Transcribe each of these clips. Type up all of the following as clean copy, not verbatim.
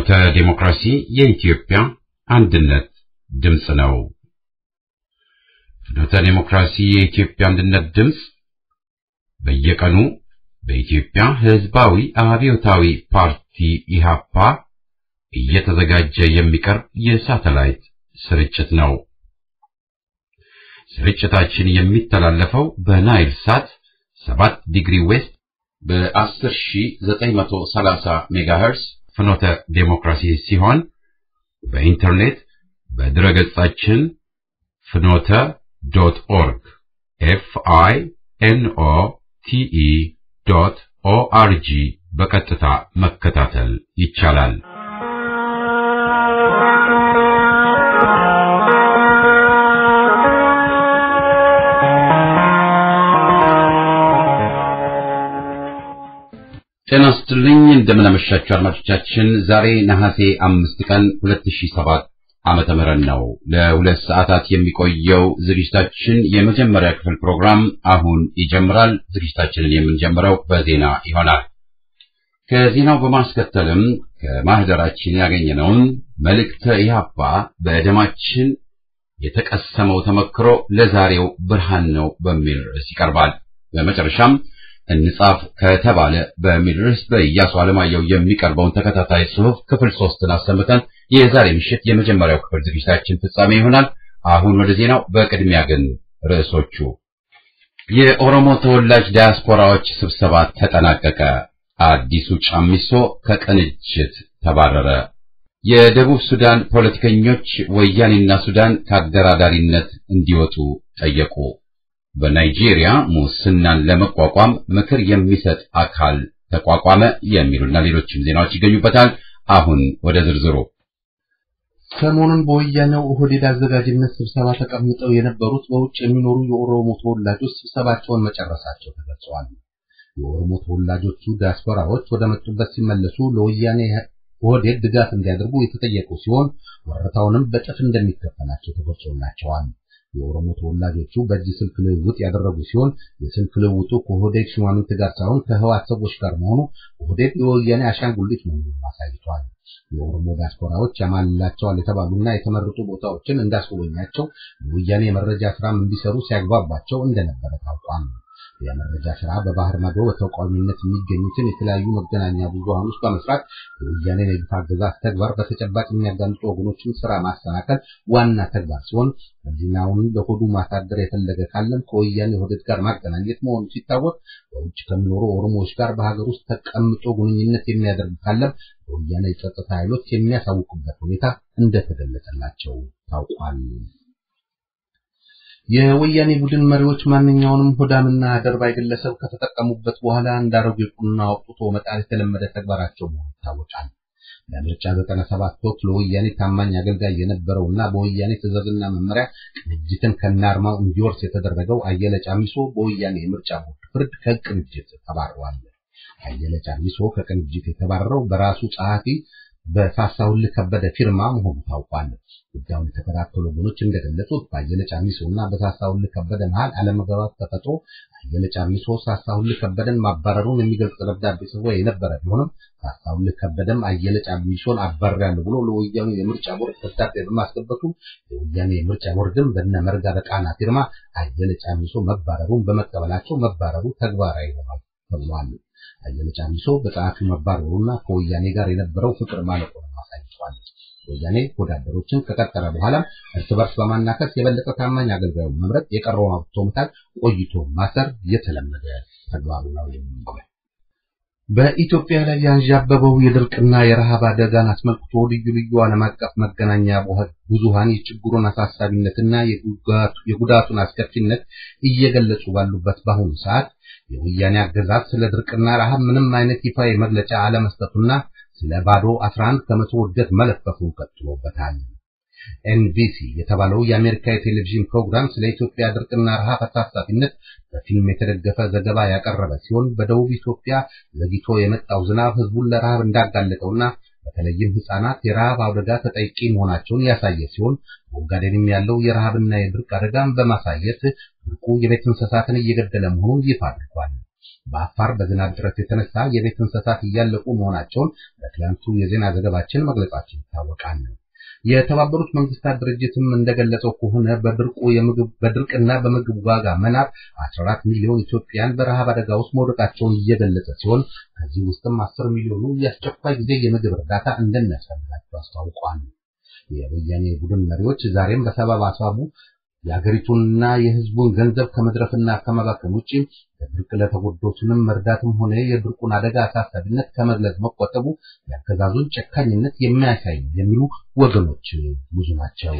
ፍኖተ ዲሞክራሲ የኢትዮጵያ አንድነት ድምጽ ነው። ፍኖተ ዲሞክራሲ የኢትዮጵያ አንድነት ድምጽ በየቀኑ በኢትዮጵያ ሕዝባዊ አብዮታዊ ፓርቲ ኢህአፓ እየተዘጋጀ የሚቀርብ የሳተላይት ስርጭት ነው። ስርጭታችን የሚተላለፈው በናይል ሳት 7 ዲግሪ ዌስት በ10930 ሜጋሄርስ ፍኖተ ዲሞክራሲ ሲሆን በኢንተርኔት በድረገጻችን fnote.org finote.org በቀጥታ መከታተል ይቻላል። ጤና ይስጥልኝ እንደምን አመሻችሁ አድማጮቻችን። ዛሬ ነሐሴ 5 ቀን 2007 ዓመተ ምህረት ነው። ለሁለት ሰዓታት የሚቆየው ዝግጅታችን የመጀመሪያ ክፍል ፕሮግራም አሁን ይጀምራል። ዝግጅታችንን የምንጀምረው በዜና ይሆናል። ከዜናው በማስከተልም ከማህደራችን ያገኘነውን መልእክተ ኢህአፓ በደማችን የተቀሰመው ተመክሮ ለዛሬው ብርሃን ነው በሚል ርዕስ ይቀርባል። በመጨረሻም እንጻፍ ከተባለ በሚል ርዕስ በኢያሱ አለማየሁ የሚቀርበውን ተከታታይ ጽሑፍ ክፍል 3ን አሰምተን የዛሬ ምሽት የመጀመሪያው ክፍል ዝግጅታችን ፍጻሜ ይሆናል። አሁን ወደ ዜናው። በቅድሚያ ግን ርዕሶቹ። የኦሮሞ ተወላጅ ዲያስፖራዎች ስብሰባ ተጠናቀቀ። አዲሱ ጫሚሶ ከቅንጅት ተባረረ። የደቡብ ሱዳን ፖለቲከኞች ወያኔና ሱዳን ከአደራዳሪነት እንዲወጡ ጠየቁ። በናይጄሪያ ሙስናን ለመቋቋም ምክር የሚሰጥ አካል ተቋቋመ። የሚሉና ሌሎችም ዜናዎች ይገኙበታል። አሁን ወደ ዝርዝሩ። ሰሞኑን በወያኔው ኦህዴድ አዘጋጅነት ስብሰባ ተቀምጠው የነበሩት በውጭ የሚኖሩ የኦሮሞ ተወላጆች ስብሰባቸውን መጨረሳቸው ተገልጿል። የኦሮሞ ተወላጆቹ ዲያስፖራዎች ወደ መጡበት ሲመለሱ ለወያኔ ኦህዴድ ድጋፍ እንዲያደርጉ የተጠየቁ ሲሆን ወረታውንም በጥፍ እንደሚከፈላቸው ተገልጾላቸዋል። የኦሮሞ ተወላጆቹ በዚህ ስልክ ልውውጥ ያደረጉ ሲሆን የስልክ ልውውጡ ከኦህዴድ ሹማምንት ጋር ሳይሆን ከህወሓት ሰዎች ጋር መሆኑ ኦህዴድ የወያኔ አሻንጉሊት መሆኑን አሳይቷል። የኦሮሞ ዲያስፖራዎች ያማልላቸዋል የተባሉና የተመረጡ ቦታዎችን እንዳስጎበኛቸው የወያኔ የመረጃ ስራም እንዲሰሩ ሲያግባባቸው እንደነበረ ታውቋል። የመረጃ ስራ በባህር ማዶ በተቋሚነት የሚገኙትን የተለያዩ መገናኛ ብዙሃን ውስጥ በመስራት የወያኔን የግፍ አገዛዝ ተግባር በተጨባጭ የሚያጋልጡ ወገኖችን ስራ ማሰናከል ዋና ተግባር ሲሆን ህሊናውን ለሆዱ ማሳደር የፈለገ ካለም ከወያኔ ኦህዴድ ጋር ማገናኘት መሆኑ ሲታወቅ በውጭ ከሚኖሩ ኦሮሞዎች ጋር በሀገር ውስጥ ተቀምጦ ግንኙነት የሚያደርግ ካለም በወያኔ የጸጥታ ኃይሎች የሚያሳውቁበት ሁኔታ እንደተገለጸላቸው ታውቋል። የወያኔ ቡድን መሪዎች ማንኛውንም ሆዳምና አደርባይ ግለሰብ ከተጠቀሙበት በኋላ እንዳረጉ ቁና አውጥቶ መጣል የተለመደ ተግባራቸው መሆኑ ይታወቃል። ለምርጫ 97 ወቅት ለወያኔ ታማኝ አገልጋይ የነበረውና በወያኔ ትዕዛዝና መመሪያ ቅንጅትን ከናርማው እንዲወርስ የተደረገው አየለ ጫሚሶ በወያኔ የምርጫ ቦርድ ፍርድ ከቅንጅት ተባረዋል። አየለ ጫሚሶ ከቅንጅት የተባረረው በራሱ ጸሐፊ በሳሳውልህ ከበደ ፊርማ መሆኑ ታውቋል። ጉዳዩን የተከታተሉ ወገኖች እንደገለጹት በአየለ ጫሚሶና በሳሳውልህ ከበደ መሃል አለመግባባት ተፈጥሮ አየለ ጫሚሶ ሳሳውልህ ከበደን ማባረሩን የሚገልጽ ደብዳቤ ጽፎ የነበረ ቢሆንም ሳሳውልህ ከበደም አየለ ጫሚሶን አባረራለሁ ብሎ ለወያኔ የምርጫ ቦርድ ደብዳቤ በማስገባቱ የወያኔ የምርጫ ቦርድም በእነ መርጋ በቃና ፊርማ አየለ ጫሚሶ መባረሩን በመቀበላቸው መባረሩ ተግባራዊ ሆኗል ተብሏል። አየለ ጫሚሶ በጸሐፊው መባረሩና ከወያኔ ጋር የነበረው ፍቅር ማለቁን አሳይቷል። ወያኔ ወዳደሮችን ከቀጠረ በኋላ እርስ በርስ በማናከስ የበለጠ ታማኝ አገልጋዩን መምረጥ የቀረውን አውጥቶ መጣል ቆይቶ ማሰር የተለመደ ተግባሩ ነው። በኢትዮጵያ ላይ ያንዣበበው የድርቅና የረሃብ አደጋን አስመልክቶ ልዩ ልዩ ዓለም አቀፍ መገናኛ ብዙሃን የችግሩን አሳሳቢነትና የጉዳቱን አስከፊነት እየገለጹ ባሉበት በአሁኑ ሰዓት የወያኔ አገዛዝ ስለ ድርቅና ረሃብ ምንም አይነት ይፋዊ መግለጫ አለመስጠቱና ስለ ባዶ 11 ከመቶ እድገት መለፈፉን ቀጥሎበታል። ኤንቢሲ የተባለው የአሜሪካ የቴሌቪዥን ፕሮግራም ስለ ኢትዮጵያ ድርቅና ረሃብ አሳሳቢነት በፊልም የተደገፈ ዘገባ ያቀረበ ሲሆን በደቡብ ኢትዮጵያ ዘግይቶ የመጣው ዝናብ ህዝቡን ለረሃብ እንዳጋለጠውና በተለይም ህፃናት የረሃብ አደጋ ተጠቂ መሆናቸውን ያሳየ ሲሆን በኦጋዴንም ያለው የረሃብና የድርቅ አደጋን በማሳየት ድርቁ የቤት እንስሳትን እየገደለ መሆኑን ይፋ አድርጓል። በአፋር በዝናብ እጥረት የተነሳ የቤት እንስሳት እያለቁ መሆናቸውን በትላንቱ የዜና ዘገባችን መግለጻችን ይታወቃል። የተባበሩት መንግስታት ድርጅትም እንደገለጸው ከሆነ በድርቅና በምግብ ዋጋ መናር 14 ሚሊዮን ኢትዮጵያን በረሃብ አደጋ ውስጥ መውደቃቸውን እየገለጸ ሲሆን ከዚህ ውስጥም 10 ሚሊዮኑ የአስቸኳይ ጊዜ የምግብ እርዳታ እንደሚያስፈልጋቸው አስታውቋል። የወያኔ ቡድን መሪዎች ዛሬም በሰበብ አስባቡ የሀገሪቱንና የህዝቡን ገንዘብ ከመድረፍና ከመባከን ውጪ በድርቅ ለተጎዱትንም መርዳትም ሆነ የድርቁን አደጋ አሳሳቢነት ከመግለጽ መቆጠቡ የአገዛዙን ጨካኝነት የሚያሳይ የሚሉ ወገኖች ብዙ ናቸው።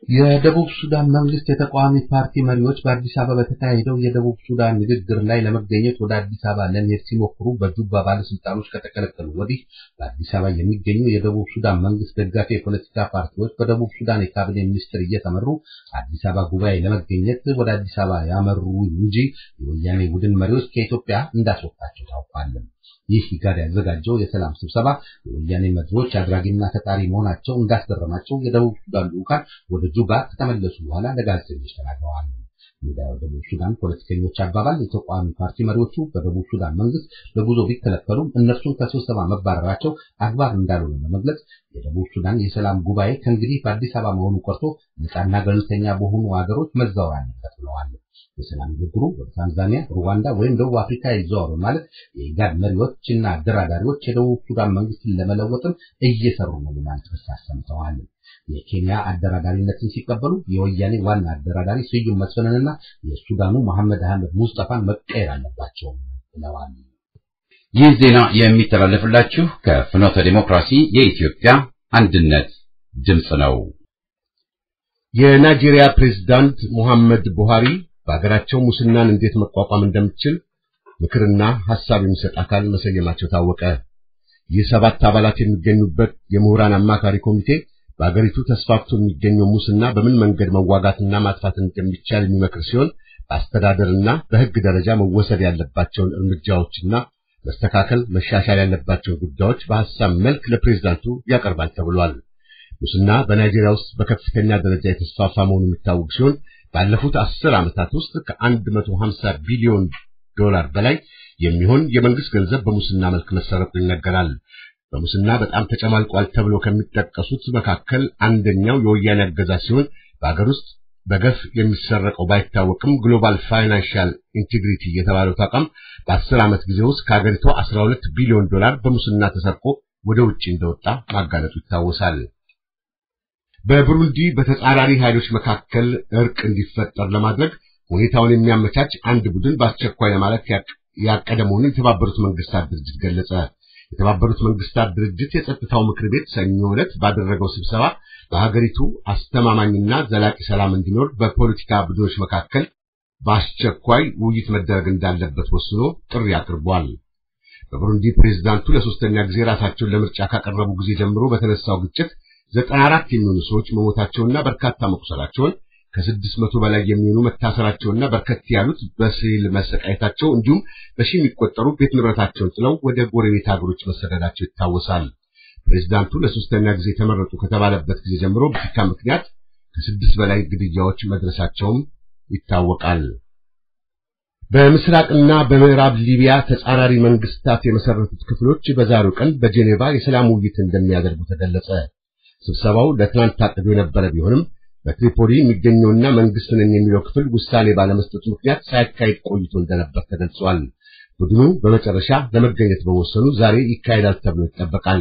የደቡብ ሱዳን መንግስት የተቃዋሚ ፓርቲ መሪዎች በአዲስ አበባ በተካሄደው የደቡብ ሱዳን ንግግር ላይ ለመገኘት ወደ አዲስ አበባ ለመሄድ ሲሞክሩ በጁባ ባለስልጣኖች ከተከለከሉ ወዲህ በአዲስ አበባ የሚገኙ የደቡብ ሱዳን መንግስት ደጋፊ የፖለቲካ ፓርቲዎች በደቡብ ሱዳን የካቢኔ ሚኒስትር እየተመሩ አዲስ አበባ ጉባኤ ለመገኘት ወደ አዲስ አበባ ያመሩ እንጂ የወያኔ ቡድን መሪዎች ከኢትዮጵያ እንዳስወጣቸው ታውቋል። ይህ ኢጋድ ያዘጋጀው የሰላም ስብሰባ የወያኔ መሪዎች አድራጊና ተጣሪ መሆናቸው እንዳስገረማቸው የደቡብ ሱዳን ልዑካን ወደ ጁባ ከተመለሱ በኋላ ለጋዜጠኞች ተናግረዋል። የደቡብ ሱዳን ፖለቲከኞች አባባል የተቃዋሚ ፓርቲ መሪዎቹ በደቡብ ሱዳን መንግስት ለጉዞ ቢከለከሉም እነርሱን ከስብሰባ መባረራቸው አግባብ እንዳልሆነ በመግለጽ የደቡብ ሱዳን የሰላም ጉባኤ ከእንግዲህ በአዲስ አበባ መሆኑ ቀርቶ ነፃና ገለልተኛ በሆኑ ሀገሮች መዛወር አለበት ብለዋል። የሰላም ንግግሩ ወደ ታንዛኒያ፣ ሩዋንዳ ወይም ደቡብ አፍሪካ ይዘዋወሩ ማለት የኢጋድ መሪዎችና አደራዳሪዎች የደቡብ ሱዳን መንግስትን ለመለወጥም እየሰሩ ነው ማለት አሰምተዋል። የኬንያ አደራዳሪነትን ሲቀበሉ የወያኔ ዋና አደራዳሪ ስዩም መስፍንንና የሱዳኑ መሐመድ አህመድ ሙስጠፋን መቀየር አለባቸው ብለዋል። ይህ ዜና የሚተላለፍላችሁ ከፍኖተ ዲሞክራሲ የኢትዮጵያ አንድነት ድምጽ ነው። የናይጄሪያ ፕሬዝዳንት ሙሐመድ ቡሃሪ በአገራቸው ሙስናን እንዴት መቋቋም እንደሚችል ምክርና ሐሳብ የሚሰጥ አካል መሰየማቸው ታወቀ። የ7 አባላት የሚገኙበት የምሁራን አማካሪ ኮሚቴ በአገሪቱ ተስፋፍቶ የሚገኘው ሙስና በምን መንገድ መዋጋትና ማጥፋት እንደሚቻል የሚመክር ሲሆን በአስተዳደርና በሕግ ደረጃ መወሰድ ያለባቸውን እርምጃዎችና መሻሻል ያለባቸውን ጉዳዮች በሐሳብ መልክ ለፕሬዝዳንቱ ያቀርባል ተብሏል። ሙስና በናይጄሪያ ውስጥ በከፍተኛ ደረጃ የተስፋፋ መሆኑ የሚታወቅ ሲሆን ባለፉት 10 ዓመታት ውስጥ ከ150 ቢሊዮን ዶላር በላይ የሚሆን የመንግስት ገንዘብ በሙስና መልክ መሰረቁ ይነገራል። በሙስና በጣም ተጨማልቋል ተብሎ ከሚጠቀሱት መካከል አንደኛው የወያኔ አገዛዝ ሲሆን በአገር ውስጥ በገፍ የሚሰረቀው ባይታወቅም ግሎባል ፋይናንሻል ኢንቲግሪቲ የተባለው ተቋም በ10 ዓመት ጊዜ ውስጥ ከአገሪቱ 12 ቢሊዮን ዶላር በሙስና ተሰርቆ ወደ ውጪ እንደወጣ ማጋለጡ ይታወሳል። በብሩንዲ በተጻራሪ ኃይሎች መካከል እርቅ እንዲፈጠር ለማድረግ ሁኔታውን የሚያመቻች አንድ ቡድን በአስቸኳይ ለማለት ያቀደ መሆኑን የተባበሩት መንግስታት ድርጅት ገለጸ። የተባበሩት መንግስታት ድርጅት የጸጥታው ምክር ቤት ሰኞ ዕለት ባደረገው ስብሰባ በሀገሪቱ አስተማማኝና ዘላቂ ሰላም እንዲኖር በፖለቲካ ቡድኖች መካከል በአስቸኳይ ውይይት መደረግ እንዳለበት ወስኖ ጥሪ አቅርቧል። በብሩንዲ ፕሬዝዳንቱ ለሶስተኛ ጊዜ ራሳቸውን ለምርጫ ካቀረቡ ጊዜ ጀምሮ በተነሳው ግጭት 94 የሚሆኑ ሰዎች መሞታቸውና በርካታ መቁሰላቸውን ከ600 በላይ የሚሆኑ መታሰራቸውና በርከት ያሉት በስዕል መሰቃየታቸው እንዲሁም በሺ የሚቆጠሩ ቤት ንብረታቸውን ጥለው ወደ ጎረቤት ሀገሮች መሰደዳቸው ይታወሳል። ፕሬዝዳንቱ ለሶስተኛ ጊዜ ተመረጡ ከተባለበት ጊዜ ጀምሮ በፍካ ምክንያት ከ6 በላይ ግድያዎች መድረሳቸውም ይታወቃል። በምስራቅና በምዕራብ ሊቢያ ተጻራሪ መንግስታት የመሰረቱት ክፍሎች በዛሬው ቀን በጄኔቫ የሰላም ውይይት እንደሚያደርጉ ተገለጸ። ስብሰባው ለትናንት ታቅዶ የነበረ ቢሆንም በትሪፖሊ የሚገኘውና መንግስት ነኝ የሚለው ክፍል ውሳኔ ባለመስጠቱ ምክንያት ሳይካሄድ ቆይቶ እንደነበር ተገልጿል። ቡድኑ በመጨረሻ ለመገኘት በወሰኑ ዛሬ ይካሄዳል ተብሎ ይጠበቃል።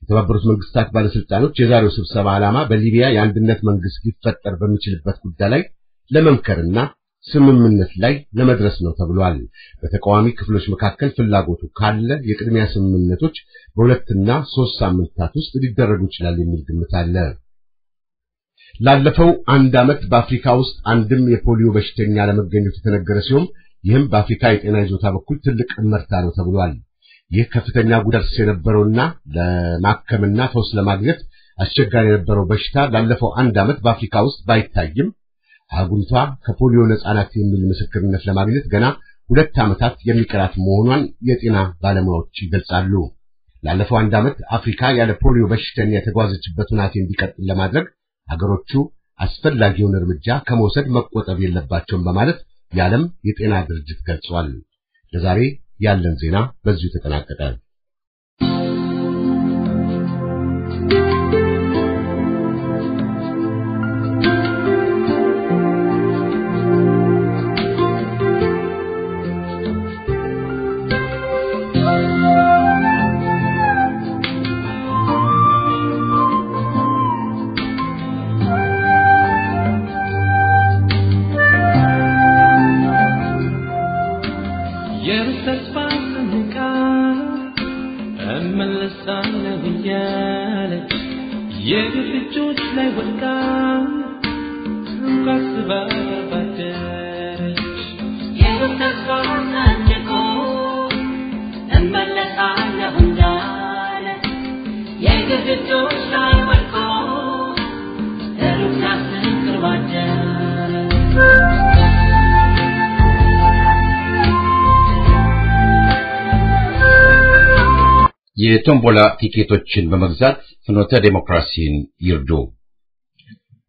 የተባበሩት መንግስታት ባለስልጣኖች የዛሬው ስብሰባ ዓላማ በሊቢያ የአንድነት መንግስት ሊፈጠር በሚችልበት ጉዳይ ላይ ለመምከርና ስምምነት ላይ ለመድረስ ነው ተብሏል። በተቃዋሚ ክፍሎች መካከል ፍላጎቱ ካለ የቅድሚያ ስምምነቶች በ2 እና 3 ሳምንታት ውስጥ ሊደረጉ ይችላል የሚል ግምት አለ። ላለፈው 1 ዓመት በአፍሪካ ውስጥ አንድም የፖሊዮ በሽተኛ ለመገኘቱ የተነገረ ሲሆን ይህም በአፍሪካ የጤና ይዞታ በኩል ትልቅ ምርታ ነው ተብሏል። ይህ ከፍተኛ ጉዳት የነበረውና ለማከምና ፈውስ ለማግኘት አስቸጋሪ የነበረው በሽታ ላለፈው 1 ዓመት በአፍሪካ ውስጥ ባይታይም አህጉሪቷ ከፖሊዮ ነፃ ናት የሚል ምስክርነት ለማግኘት ገና 2 ዓመታት የሚቀራት መሆኗን የጤና ባለሙያዎች ይገልጻሉ። ላለፈው 1 ዓመት አፍሪካ ያለ ፖሊዮ በሽተኛ የተጓዘችበት ሁኔታ እንዲቀጥል ለማድረግ ሀገሮቹ አስፈላጊውን እርምጃ ከመውሰድ መቆጠብ የለባቸውም በማለት የዓለም የጤና ድርጅት ገልጿል። ለዛሬ ያለን ዜና በዚሁ ተጠናቀቀ። የቶምቦላ ቲኬቶችን በመግዛት ፍኖተ ዴሞክራሲን ይርዱ።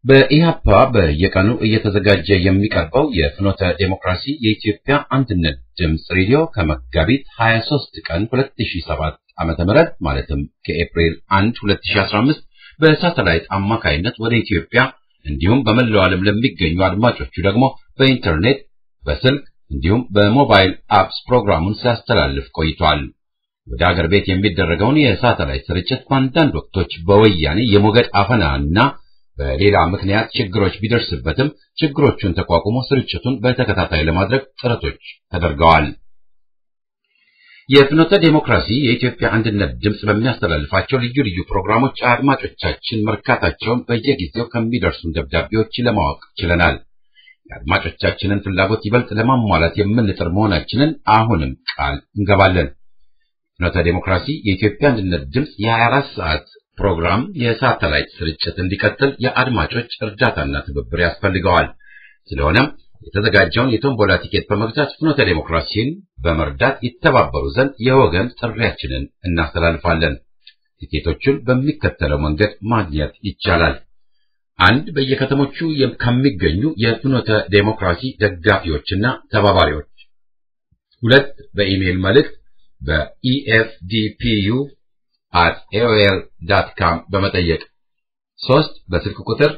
በኢሃፓ በየቀኑ እየተዘጋጀ የሚቀርበው የፍኖተ ዴሞክራሲ የኢትዮጵያ አንድነት ድምጽ ሬዲዮ ከመጋቢት 23 ቀን 2007 ዓመተ ምህረት ማለትም ከኤፕሪል 1 2015 በሳተላይት አማካይነት ወደ ኢትዮጵያ እንዲሁም በመላው ዓለም ለሚገኙ አድማጮቹ ደግሞ በኢንተርኔት፣ በስልክ እንዲሁም በሞባይል አፕስ ፕሮግራሙን ሲያስተላልፍ ቆይቷል። ወደ ሀገር ቤት የሚደረገውን የሳተላይት ስርጭት በአንዳንድ ወቅቶች በወያኔ የሞገድ አፈናና በሌላ ምክንያት ችግሮች ቢደርስበትም ችግሮቹን ተቋቁሞ ስርጭቱን በተከታታይ ለማድረግ ጥረቶች ተደርገዋል። የፍኖተ ዴሞክራሲ የኢትዮጵያ አንድነት ድምጽ በሚያስተላልፋቸው ልዩ ልዩ ፕሮግራሞች አድማጮቻችን መርካታቸውን በየጊዜው ከሚደርሱን ደብዳቤዎች ለማወቅ ችለናል። የአድማጮቻችንን ፍላጎት ይበልጥ ለማሟላት የምንጥር መሆናችንን አሁንም ቃል እንገባለን። ፍኖተ ዴሞክራሲ የኢትዮጵያ አንድነት ድምጽ የ24 ሰዓት ፕሮግራም የሳተላይት ስርጭት እንዲቀጥል የአድማጮች እርዳታና ትብብር ያስፈልገዋል። ስለሆነም የተዘጋጀውን የቶምቦላ ቲኬት በመግዛት ፍኖተ ዴሞክራሲን በመርዳት ይተባበሩ ዘንድ የወገን ጥሪያችንን እናስተላልፋለን። ቲኬቶቹን በሚከተለው መንገድ ማግኘት ይቻላል። 1. በየከተሞቹ ከሚገኙ የፍኖተ ዴሞክራሲ ደጋፊዎችና ተባባሪዎች። 2. በኢሜይል መልእክት befdpu@aol.com በመጠየቅ 3. በስልክ ቁጥር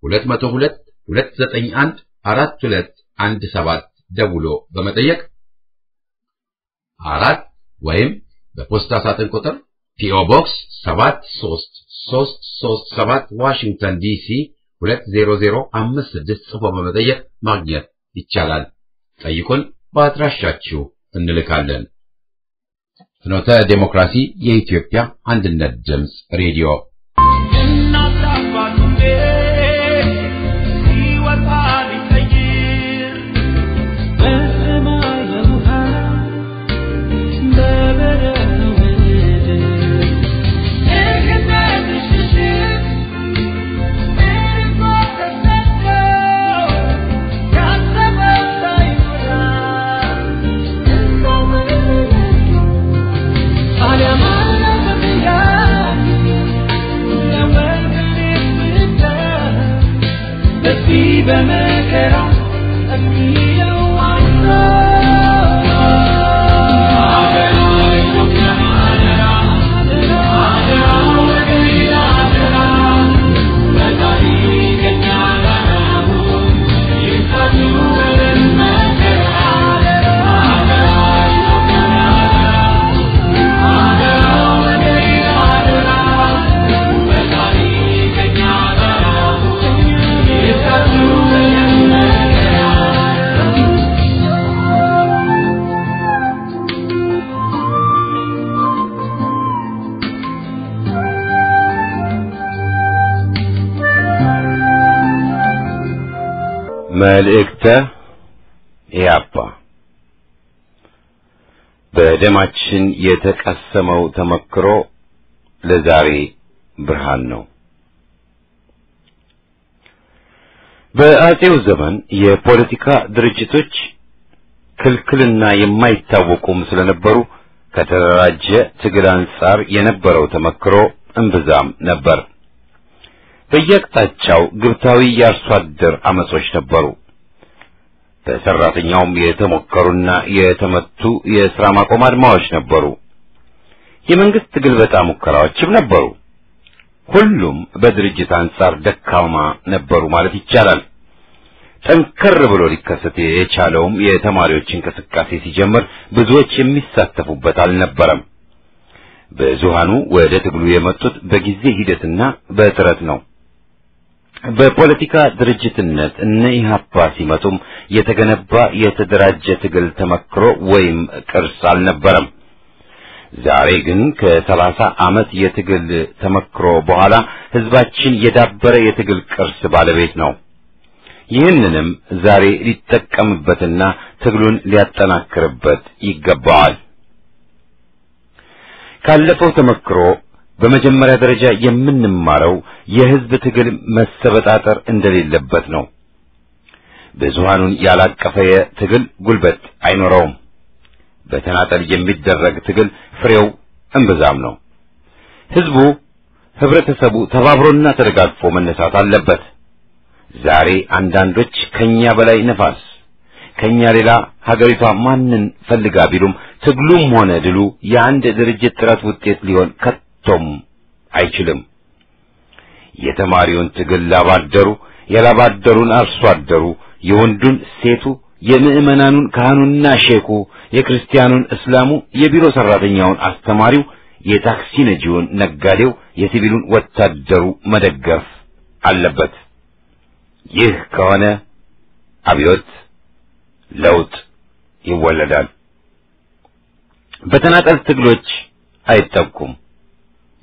202-291-4217 ደውሎ በመጠየቅ 4. ወይም በፖስታ ሳጥን ቁጥር PO Box 73337 ዋሽንግተን ዲሲ 20056 ጽፎ በመጠየቅ ማግኘት ይቻላል። ጠይቁን፣ በአድራሻችሁ እንልካለን። ፍኖተ ዴሞክራሲ የኢትዮጵያ አንድነት ድምጽ ሬዲዮ መልእክተ ኢያፓ በደማችን የተቀሰመው ተመክሮ ለዛሬ ብርሃን ነው። በአጼው ዘመን የፖለቲካ ድርጅቶች ክልክልና የማይታወቁም ስለነበሩ ከተደራጀ ትግል አንጻር የነበረው ተመክሮ እምብዛም ነበር። በየአቅጣጫው ግብታዊ የአርሶ አደር አመጾች ነበሩ። በሰራተኛውም የተሞከሩና የተመቱ የሥራ ማቆም አድማዎች ነበሩ። የመንግስት ግልበጣ ሙከራዎችም ነበሩ። ሁሉም በድርጅት አንጻር ደካማ ነበሩ ማለት ይቻላል። ጠንከር ብሎ ሊከሰት የቻለውም የተማሪዎች እንቅስቃሴ ሲጀምር ብዙዎች የሚሳተፉበት አልነበረም። ብዙሃኑ ወደ ትግሉ የመጡት በጊዜ ሂደትና በጥረት ነው። በፖለቲካ ድርጅትነት እነ ኢህአፓ ሲመጡም የተገነባ የተደራጀ ትግል ተመክሮ ወይም ቅርስ አልነበረም። ዛሬ ግን ከ30 ዓመት የትግል ተመክሮ በኋላ ህዝባችን የዳበረ የትግል ቅርስ ባለቤት ነው። ይህንንም ዛሬ ሊጠቀምበትና ትግሉን ሊያጠናክርበት ይገባዋል። ካለፈው ተመክሮ በመጀመሪያ ደረጃ የምንማረው የህዝብ ትግል መሰበጣጠር እንደሌለበት ነው። ብዙሃኑን ያላቀፈ ትግል ጉልበት አይኖረውም። በተናጠል የሚደረግ ትግል ፍሬው እንብዛም ነው። ህብረተሰቡ ተባብሮና ተደጋግፎ መነሳት አለበት። ዛሬ አንዳንዶች ከኛ በላይ ነፋስ ከኛ ሌላ ሀገሪቷ ማንን ፈልጋ ቢሉም ትግሉም ሆነ ድሉ የአንድ ድርጅት ጥረት ውጤት ሊሆን ከቶም አይችልም። የተማሪውን ትግል ላባደሩ፣ የላባደሩን አርሶ አደሩ፣ የወንዱን ሴቱ፣ የምዕመናኑን ካህኑና ሼኩ፣ የክርስቲያኑን እስላሙ፣ የቢሮ ሰራተኛውን አስተማሪው፣ የታክሲ ነጂውን ነጋዴው፣ የሲቪሉን ወታደሩ መደገፍ አለበት። ይህ ከሆነ አብዮት ለውጥ ይወለዳል። በተናጠል ትግሎች አይጠቁም።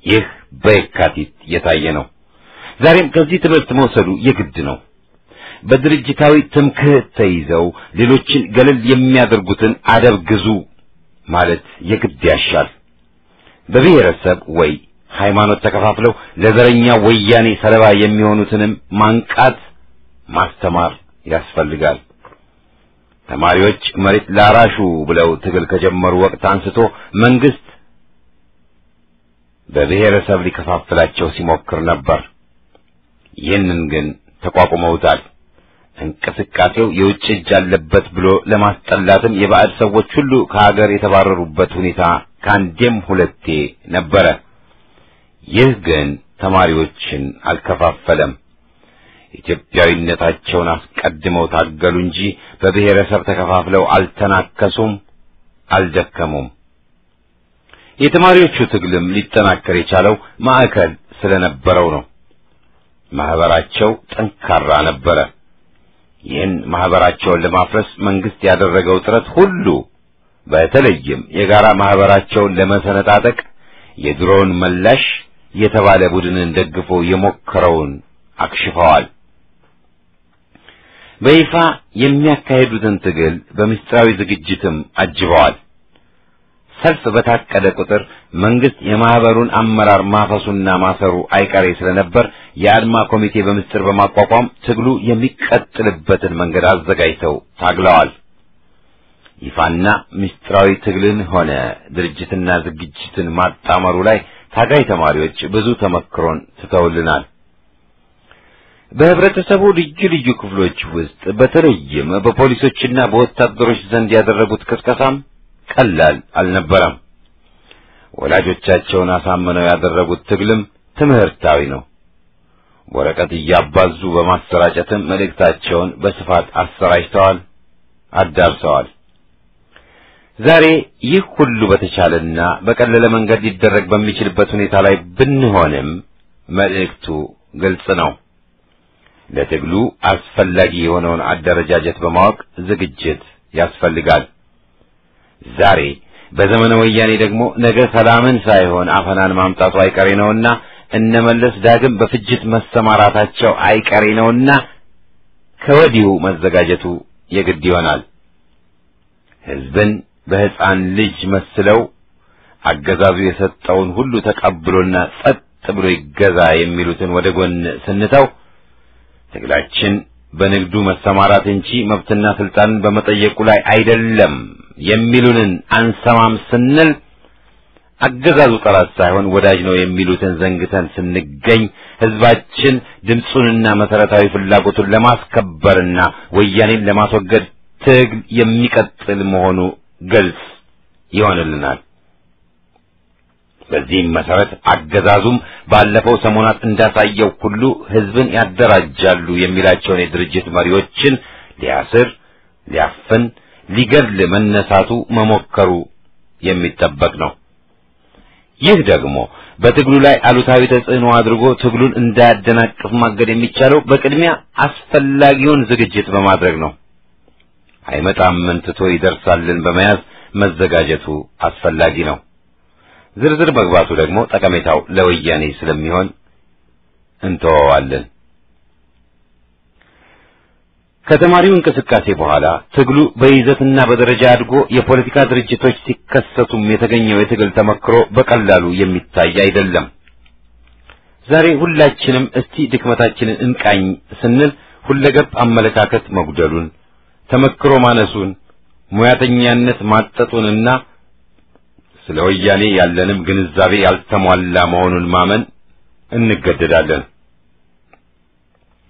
ይህ በየካቲት የታየ ነው። ዛሬም ከዚህ ትምህርት መውሰዱ የግድ ነው። በድርጅታዊ ትምክህት ተይዘው ሌሎችን ገለል የሚያደርጉትን አደብ ግዙ ማለት የግድ ያሻል። በብሔረሰብ ወይ ሃይማኖት ተከፋፍለው ለዘረኛ ወያኔ ሰለባ የሚሆኑትንም ማንቃት ማስተማር ያስፈልጋል። ተማሪዎች መሬት ላራሹ ብለው ትግል ከጀመሩ ወቅት አንስቶ መንግስት በብሔረሰብ ሊከፋፍላቸው ሲሞክር ነበር። ይህንን ግን ተቋቁመውታል። እንቅስቃሴው የውጭ እጅ አለበት ብሎ ለማስጠላትም የባዕድ ሰዎች ሁሉ ከሀገር የተባረሩበት ሁኔታ ከአንዴም ሁለቴ ነበረ። ይህ ግን ተማሪዎችን አልከፋፈለም። ኢትዮጵያዊነታቸውን አስቀድመው ታገሉ እንጂ በብሔረሰብ ተከፋፍለው አልተናከሱም፣ አልደከሙም። የተማሪዎቹ ትግልም ሊጠናከር የቻለው ማዕከል ስለነበረው ነው። ማህበራቸው ጠንካራ ነበረ። ይህን ማህበራቸውን ለማፍረስ መንግስት ያደረገው ጥረት ሁሉ በተለይም የጋራ ማህበራቸውን ለመሰነጣጠቅ የድሮውን መላሽ የተባለ ቡድንን ደግፎ የሞከረውን አክሽፈዋል። በይፋ የሚያካሂዱትን ትግል በምስጢራዊ ዝግጅትም አጅበዋል። ሰልፍ በታቀደ ቁጥር መንግስት የማህበሩን አመራር ማፈሱና ማሰሩ አይቀሬ ስለነበር የአድማ ኮሚቴ በምስጢር በማቋቋም ትግሉ የሚቀጥልበትን መንገድ አዘጋጅተው ታግለዋል። ይፋና ምስጢራዊ ትግልን ሆነ ድርጅትና ዝግጅትን ማጣመሩ ላይ ታጋይ ተማሪዎች ብዙ ተመክሮን ትተውልናል። በህብረተሰቡ ልዩ ልዩ ክፍሎች ውስጥ በተለይም በፖሊሶችና በወታደሮች ዘንድ ያደረጉት ቅስቀሳም ቀላል አልነበረም። ወላጆቻቸውን አሳምነው ያደረጉት ትግልም ትምህርታዊ ነው። ወረቀት እያባዙ በማሰራጨትም መልእክታቸውን በስፋት አሰራጭተዋል፣ አዳርሰዋል። ዛሬ ይህ ሁሉ በተቻለና በቀለለ መንገድ ሊደረግ በሚችልበት ሁኔታ ላይ ብንሆንም መልእክቱ ግልጽ ነው። ለትግሉ አስፈላጊ የሆነውን አደረጃጀት በማወቅ ዝግጅት ያስፈልጋል። ዛሬ በዘመነ ወያኔ ደግሞ ነገ ሰላምን ሳይሆን አፈናን ማምጣቱ አይቀሬ ነውና እነመለስ ዳግም በፍጅት መሰማራታቸው አይቀሬ ነውና ከወዲሁ መዘጋጀቱ የግድ ይሆናል። ህዝብን በህፃን ልጅ መስለው አገዛዙ የሰጠውን ሁሉ ተቀብሎና ጸጥ ብሎ ይገዛ የሚሉትን ወደ ጎን ስንተው ትግላችን በንግዱ መሰማራት እንጂ መብትና ስልጣንን በመጠየቁ ላይ አይደለም የሚሉንን አንሰማም ስንል አገዛዙ ጠላት ሳይሆን ወዳጅ ነው የሚሉትን ዘንግተን ስንገኝ ህዝባችን ድምፁንና መሰረታዊ ፍላጎቱን ለማስከበርና ወያኔን ለማስወገድ ትግል የሚቀጥል መሆኑ ግልጽ ይሆንልናል። በዚህም መሰረት አገዛዙም ባለፈው ሰሞናት እንዳሳየው ሁሉ ህዝብን ያደራጃሉ የሚላቸውን የድርጅት መሪዎችን ሊያስር፣ ሊያፍን፣ ሊገድል መነሳቱ መሞከሩ የሚጠበቅ ነው። ይህ ደግሞ በትግሉ ላይ አሉታዊ ተጽዕኖ አድርጎ ትግሉን እንዳያደናቅፍ ማገድ የሚቻለው በቅድሚያ አስፈላጊውን ዝግጅት በማድረግ ነው። አይመጣም እንትቶ ይደርሳልን በመያዝ መዘጋጀቱ አስፈላጊ ነው። ዝርዝር መግባቱ ደግሞ ጠቀሜታው ለወያኔ ስለሚሆን እንተዋዋለን። ከተማሪው እንቅስቃሴ በኋላ ትግሉ በይዘትና በደረጃ አድጎ የፖለቲካ ድርጅቶች ሲከሰቱም የተገኘው የትግል ተመክሮ በቀላሉ የሚታይ አይደለም። ዛሬ ሁላችንም እስቲ ድክመታችንን እንቃኝ ስንል ሁለገብ አመለካከት መጉደሉን፣ ተመክሮ ማነሱን፣ ሙያተኛነት ማጠጡንና ስለ ወያኔ ያለንም ግንዛቤ ያልተሟላ መሆኑን ማመን እንገደዳለን።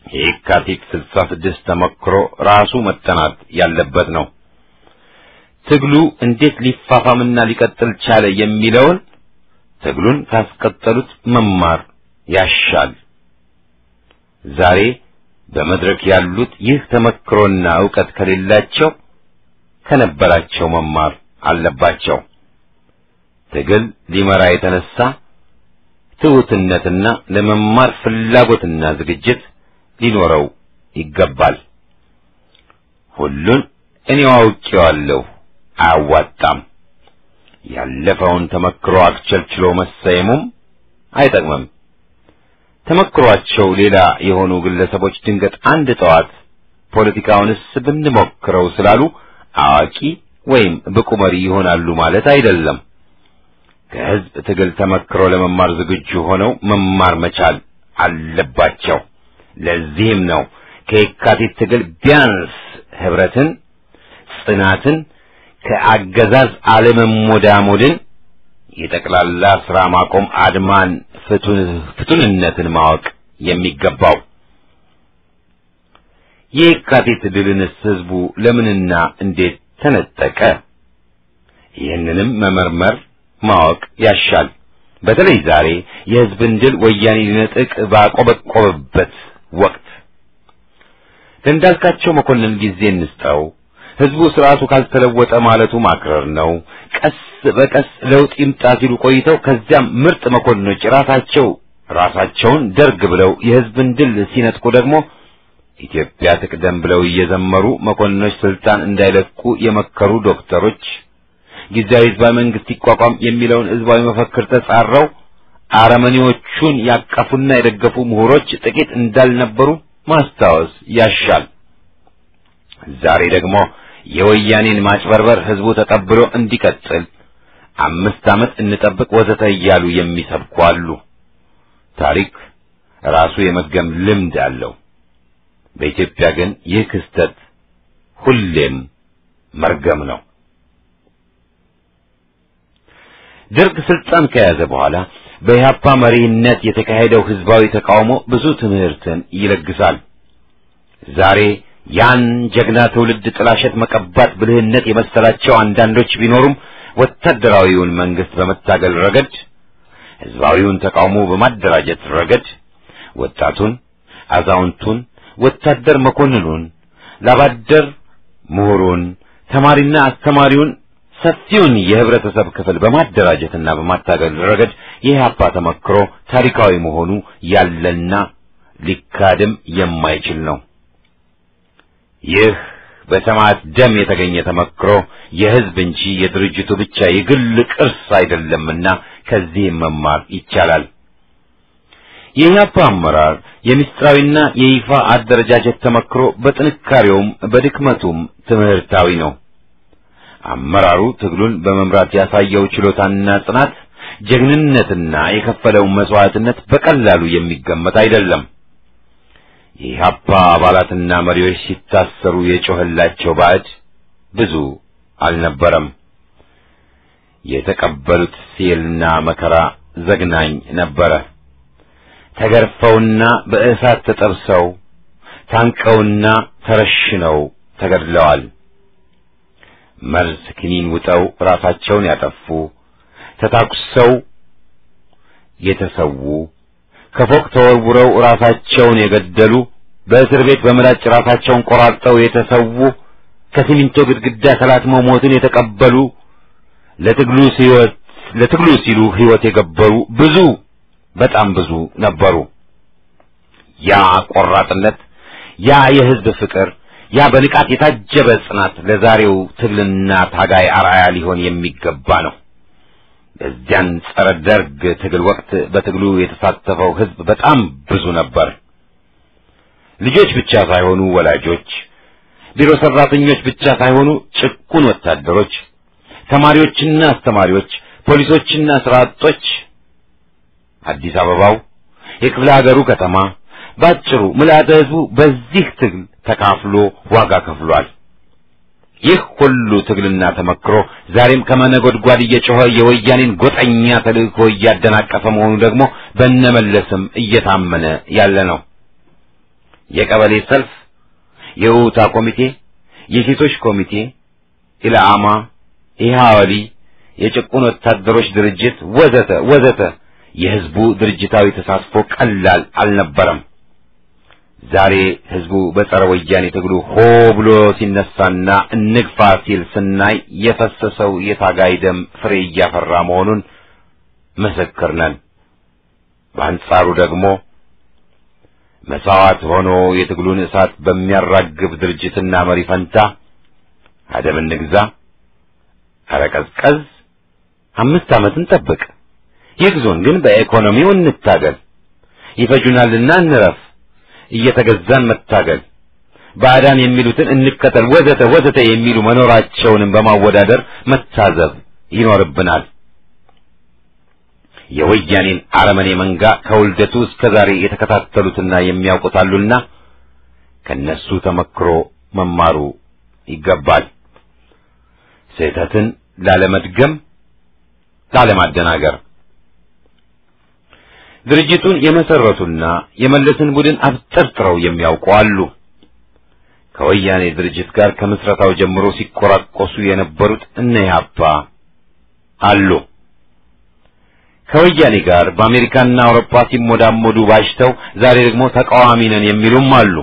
የካቲት 66 ተመክሮ ራሱ መጠናት ያለበት ነው። ትግሉ እንዴት ሊፋፋምና ሊቀጥል ቻለ የሚለውን ትግሉን ካስቀጠሉት መማር ያሻል። ዛሬ በመድረክ ያሉት ይህ ተመክሮና ዕውቀት ከሌላቸው ከነበራቸው መማር አለባቸው። ትግል ሊመራ የተነሳ ትውትነትና ለመማር ፍላጎትና ዝግጅት ሊኖረው ይገባል። ሁሉን እኔው አውቄዋለሁ አያዋጣም። ያለፈውን ተመክሮ አክቸልችሎ መሰየሙም አይጠቅምም። ተመክሯቸው ሌላ የሆኑ ግለሰቦች ድንገት አንድ ጠዋት ፖለቲካውንስ ብንሞክረው ስላሉ አዋቂ ወይም ብቁ መሪ ይሆናሉ ማለት አይደለም። ከህዝብ ትግል ተመክሮ ለመማር ዝግጁ ሆነው መማር መቻል አለባቸው። ለዚህም ነው ከየካቲት ትግል ቢያንስ ህብረትን፣ ጽናትን፣ ከአገዛዝ አለመሞዳሞድን፣ የጠቅላላ ስራ ማቆም አድማን ፍቱንነትን ማወቅ የሚገባው። የየካቲት ድልንስ ህዝቡ ለምንና እንዴት ተነጠቀ? ይህንንም መመርመር ማወቅ ያሻል። በተለይ ዛሬ የህዝብን ድል ወያኔ ሊነጥቅ ባቆበቆበበት ወቅት ለእንዳልካቸው መኮንን ጊዜ እንስጠው። ህዝቡ ስርዓቱ ካልተለወጠ ማለቱ ማክረር ነው። ቀስ በቀስ ለውጥ ይምጣ ሲሉ ቆይተው ከዚያም ምርጥ መኮንኖች ራሳቸውን ደርግ ብለው የህዝብን ድል ሲነጥቁ ደግሞ ኢትዮጵያ ትቅደም ብለው እየዘመሩ መኮንኖች ስልጣን እንዳይለቁ የመከሩ ዶክተሮች፣ ጊዜያዊ ህዝባዊ መንግስት ይቋቋም የሚለውን ህዝባዊ መፈክር ተጻረው አረመኔዎቹን ያቀፉና የደገፉ ምሁሮች ጥቂት እንዳልነበሩ ማስታወስ ያሻል። ዛሬ ደግሞ የወያኔን ማጭበርበር ህዝቡ ተቀብሎ እንዲቀጥል 5 ዓመት እንጠብቅ ወዘተ እያሉ የሚሰብኩ አሉ። ታሪክ ራሱ የመገም ልምድ አለው። በኢትዮጵያ ግን ይህ ክስተት ሁሌም መርገም ነው። ደርግ ስልጣን ከያዘ በኋላ በኢህአፓ መሪነት የተካሄደው ህዝባዊ ተቃውሞ ብዙ ትምህርትን ይለግሳል። ዛሬ ያን ጀግና ትውልድ ጥላሸት መቀባት ብልህነት የመሰላቸው አንዳንዶች ቢኖሩም ወታደራዊውን መንግስት በመታገል ረገድ፣ ህዝባዊውን ተቃውሞ በማደራጀት ረገድ ወጣቱን፣ አዛውንቱን፣ ወታደር መኮንኑን፣ ላባደር ምሁሩን፣ ተማሪና አስተማሪውን፣ ሰፊውን የህብረተሰብ ክፍል በማደራጀትና በማታገል ረገድ የኢህአፓ ተመክሮ ታሪካዊ መሆኑ ያለና ሊካድም የማይችል ነው። ይህ በሰማዕት ደም የተገኘ ተመክሮ የህዝብ እንጂ የድርጅቱ ብቻ የግል ቅርስ አይደለምና ከዚህም መማር ይቻላል። የኢህአፓ አመራር የምስጢራዊና የይፋ አደረጃጀት ተመክሮ በጥንካሬውም በድክመቱም ትምህርታዊ ነው። አመራሩ ትግሉን በመምራት ያሳየው ችሎታና ጽናት፣ ጀግንነትና የከፈለው መስዋዕትነት በቀላሉ የሚገመት አይደለም። የኢህአፓ አባላትና መሪዎች ሲታሰሩ የጮህላቸው ባዕድ ብዙ አልነበረም። የተቀበሉት ሲልና መከራ ዘግናኝ ነበረ። ተገርፈውና በእሳት ተጠብሰው ታንቀውና ተረሽነው ተገድለዋል። መርዝ ክኒን ውጠው ራሳቸውን ያጠፉ፣ ተታኩሰው የተሰዉ፣ ከፎቅ ተወርውረው ራሳቸውን የገደሉ፣ በእስር ቤት በምላጭ ራሳቸውን ቆራርጠው የተሰዉ፣ ከሲሚንቶ ግድግዳ ተላትመው ሞትን የተቀበሉ፣ ለትግሉ ሲሉ ሕይወት የገበሩ ብዙ በጣም ብዙ ነበሩ። ያ ቆራጥነት፣ ያ የሕዝብ ፍቅር፣ ያ በንቃት የታጀበ ጽናት ለዛሬው ትግልና ታጋይ አርአያ ሊሆን የሚገባ ነው። በዚያን ጸረ ደርግ ትግል ወቅት በትግሉ የተሳተፈው ሕዝብ በጣም ብዙ ነበር። ልጆች ብቻ ሳይሆኑ ወላጆች፣ ቢሮ ሰራተኞች ብቻ ሳይሆኑ ጭቁን ወታደሮች፣ ተማሪዎችና አስተማሪዎች፣ ፖሊሶችና ስራ አጦች፣ አዲስ አበባው፣ የክፍለ ሀገሩ ከተማ፣ ባጭሩ ምልዓተ ሕዝቡ በዚህ ትግል ተካፍሎ ዋጋ ከፍሏል። ይህ ሁሉ ትግልና ተመክሮ ዛሬም ከመነጎድጓድ እየጮኸ የወያኔን ጎጠኛ ተልእኮ እያደናቀፈ መሆኑ ደግሞ በነመለስም እየታመነ ያለ ነው። የቀበሌ ሰልፍ፣ የውታ ኮሚቴ፣ የሴቶች ኮሚቴ፣ ኢላማ፣ ኢሃወሊ፣ የጭቁን ወታደሮች ድርጅት ወዘተ ወዘተ የሕዝቡ ድርጅታዊ ተሳትፎ ቀላል አልነበረም። ዛሬ ሕዝቡ በጸረ ወያኔ ትግሉ ሆ ብሎ ሲነሳና እንግፋ ሲል ስናይ የፈሰሰው የታጋይ ደም ፍሬ እያፈራ መሆኑን ምስክር ነን። በአንጻሩ ደግሞ መስዋዕት ሆኖ የትግሉን እሳት በሚያራግብ ድርጅትና መሪ ፈንታ አደብ እንግዛ፣ ኧረ ቀዝቀዝ፣ 5 ዓመት እንጠብቅ፣ ይግዙን ግን በኢኮኖሚው እንታገል፣ ይፈጁናልና እንረፍ፣ እየተገዛን መታገል፣ ባዕዳን የሚሉትን እንከተል ወዘተ ወዘተ የሚሉ መኖራቸውንም በማወዳደር መታዘብ ይኖርብናል። የወያኔን አረመኔ መንጋ ከውልደቱ እስከ ዛሬ የተከታተሉትና የሚያውቁታሉና ከነሱ ተመክሮ መማሩ ይገባል። ስህተትን ላለመድገም፣ ላለማደናገር። ድርጅቱን የመሰረቱና የመለስን ቡድን አብጠርጥረው የሚያውቁ አሉ። ከወያኔ ድርጅት ጋር ከምስረታው ጀምሮ ሲቆራቆሱ የነበሩት እነ ኢህአፓ አሉ። ከወያኔ ጋር በአሜሪካና አውሮፓ ሲሞዳሞዱ ባሽተው ዛሬ ደግሞ ተቃዋሚ ነን የሚሉም አሉ።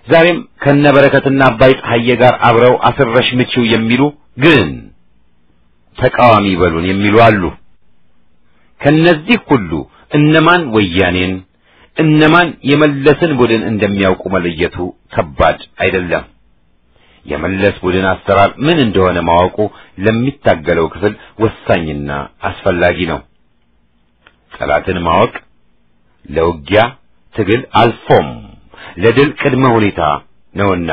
ዛሬም ከነበረከትና አባይ ፀሐዬ ጋር አብረው አስረሽ ምቺው የሚሉ ግን ተቃዋሚ በሉን የሚሉ አሉ። ከነዚህ ሁሉ እነማን ወያኔን እነማን የመለስን ቡድን እንደሚያውቁ መለየቱ ከባድ አይደለም። የመለስ ቡድን አሰራር ምን እንደሆነ ማወቁ ለሚታገለው ክፍል ወሳኝና አስፈላጊ ነው። ጠላትን ማወቅ ለውጊያ ትግል አልፎም ለድል ቅድመ ሁኔታ ነውና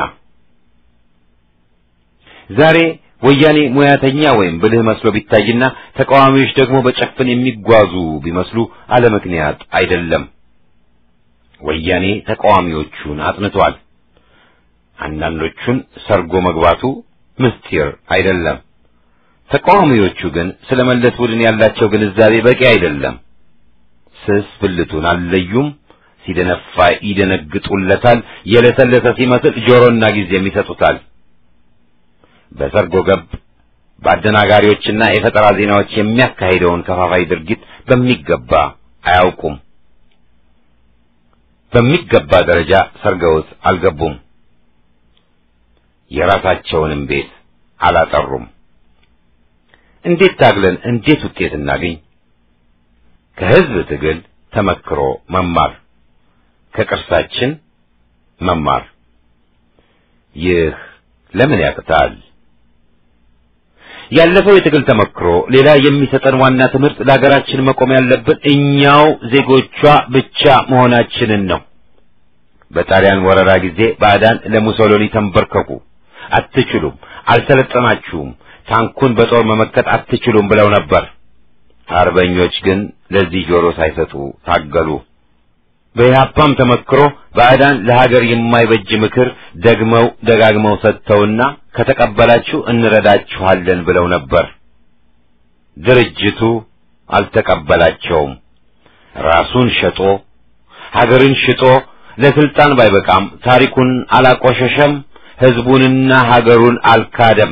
ዛሬ ወያኔ ሙያተኛ ወይም ብልህ መስሎ ቢታይና ተቃዋሚዎች ደግሞ በጨፍን የሚጓዙ ቢመስሉ አለምክንያት አይደለም። ወያኔ ተቃዋሚዎቹን አጥንቷል። አንዳንዶቹን ሰርጎ መግባቱ ምስጢር አይደለም። ተቃዋሚዎቹ ግን ስለመለስ ቡድን ያላቸው ግንዛቤ በቂ አይደለም። ስስ ብልቱን አልለዩም። ሲደነፋ ይደነግጡለታል። የለሰለሰ ሲመስል ጆሮና ጊዜም ይሰጡታል። በሰርጎ ገብ በአደናጋሪዎችና የፈጠራ ዜናዎች የሚያካሂደውን ከፋፋይ ድርጊት በሚገባ አያውቁም። በሚገባ ደረጃ ሰርገውት አልገቡም። የራሳቸውንም ቤት አላጠሩም። እንዴት ታግለን እንዴት ውጤት እናገኝ? ከህዝብ ትግል ተመክሮ መማር፣ ከቅርሳችን መማር። ይህ ለምን ያቅታል? ያለፈው የትግል ተመክሮ ሌላ የሚሰጠን ዋና ትምህርት ለሀገራችን መቆም ያለብን እኛው ዜጎቿ ብቻ መሆናችንን ነው። በጣሊያን ወረራ ጊዜ ባዕዳን ለሙሶሎኒ ተንበርከኩ፣ አትችሉም፣ አልሰለጠናችሁም፣ ታንኩን በጦር መመከት አትችሉም ብለው ነበር። አርበኞች ግን ለዚህ ጆሮ ሳይሰጡ ታገሉ። በኢህአፓም ተመክሮ ባዕዳን ለሀገር የማይበጅ ምክር ደግመው ደጋግመው ሰጥተውና ከተቀበላችሁ እንረዳችኋለን ብለው ነበር። ድርጅቱ አልተቀበላቸውም። ራሱን ሸጦ ሀገርን ሽጦ ለስልጣን ባይበቃም ታሪኩን አላቆሸሸም። ሕዝቡንና ሀገሩን አልካደም።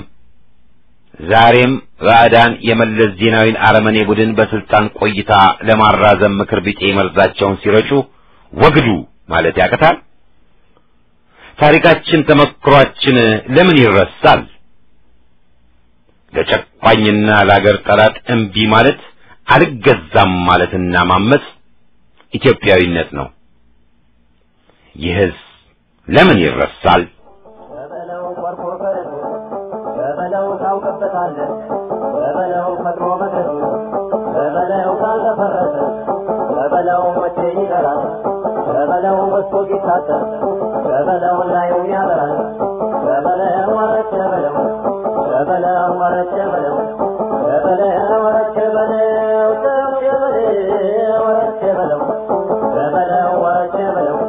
ዛሬም ባዕዳን የመለስ ዜናዊን አረመኔ ቡድን በስልጣን ቆይታ ለማራዘም ምክር ቢጤ መርዛቸውን ሲረጩ ወግዱ ማለት ያቅታል? ታሪካችን፣ ተመክሯችን ለምን ይረሳል? ለጨቋኝና ለአገር ጠላት እምቢ ማለት፣ አልገዛም ማለትና ማመጽ ኢትዮጵያዊነት ነው። ይህስ ለምን ይረሳል? በበለው ታውቅበታለህ፣ በበለው ፈጥሮ መገድ፣ በበለው ካልተፈረሰ፣ በበለው መቼ ይቀራል፣ በበለው በስቶ ቢታጠር፣ በበለው ላዩ ያበራል፣ በበለው ወረቸ በለው፣ በበለው ወረቸ በለው፣ በበለው ወረቸ በለው፣ በበለው ወረቸ በለው፣ በበለው ወረቸ በለው።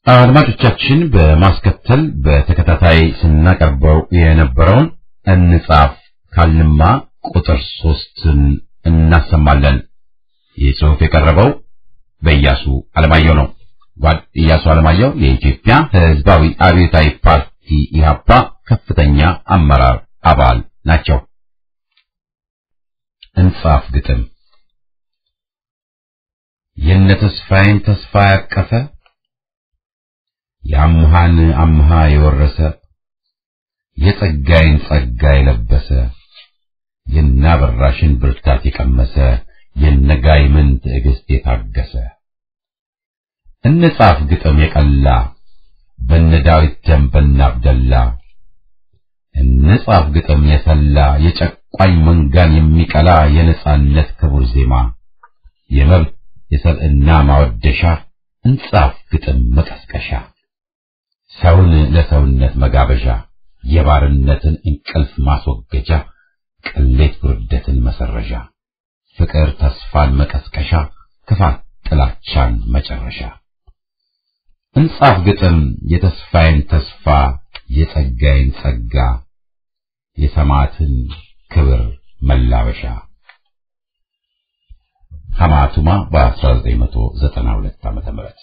አድማጮቻችን በማስከተል በተከታታይ ስናቀርበው የነበረውን እንጻፍ ካልንማ ቁጥር 3ን እናሰማለን። ይህ ጽሑፍ የቀረበው በኢያሱ አለማየሁ ነው። ጓድ ኢያሱ አለማየሁ የኢትዮጵያ ሕዝባዊ አብዮታዊ ፓርቲ ኢህአፓ ከፍተኛ አመራር አባል ናቸው። እንጻፍ ግጥም የነ ተስፋዬን ተስፋ ያቀፈ የአምሃን አምሃ የወረሰ የጸጋይን ጸጋ የለበሰ የናበራሽን ብርታት የቀመሰ የነጋይምን ትዕግስት የታገሰ እንጻፍ ግጥም የቀላ በነዳዊት ደንበና አብደላ እንጻፍ ግጥም የሰላ የጨቋኝ መንጋን የሚቀላ የነጻነት ክቡር ዜማ የመብት የሰብዕና ማወደሻ እንጻፍ ግጥም መቀስቀሻ ሰውን ለሰውነት መጋበዣ የባርነትን እንቅልፍ ማስወገጃ ቅሌት ውርደትን መሰረዣ ፍቅር ተስፋን መቀስቀሻ ክፋት ጥላቻን መጨረሻ እንጻፍ ግጥም የተስፋዬን ተስፋ የጸጋዬን ጸጋ የሰማዕትን ክብር መላበሻ ሐማቱማ በ1992 ዓመተ ምህረት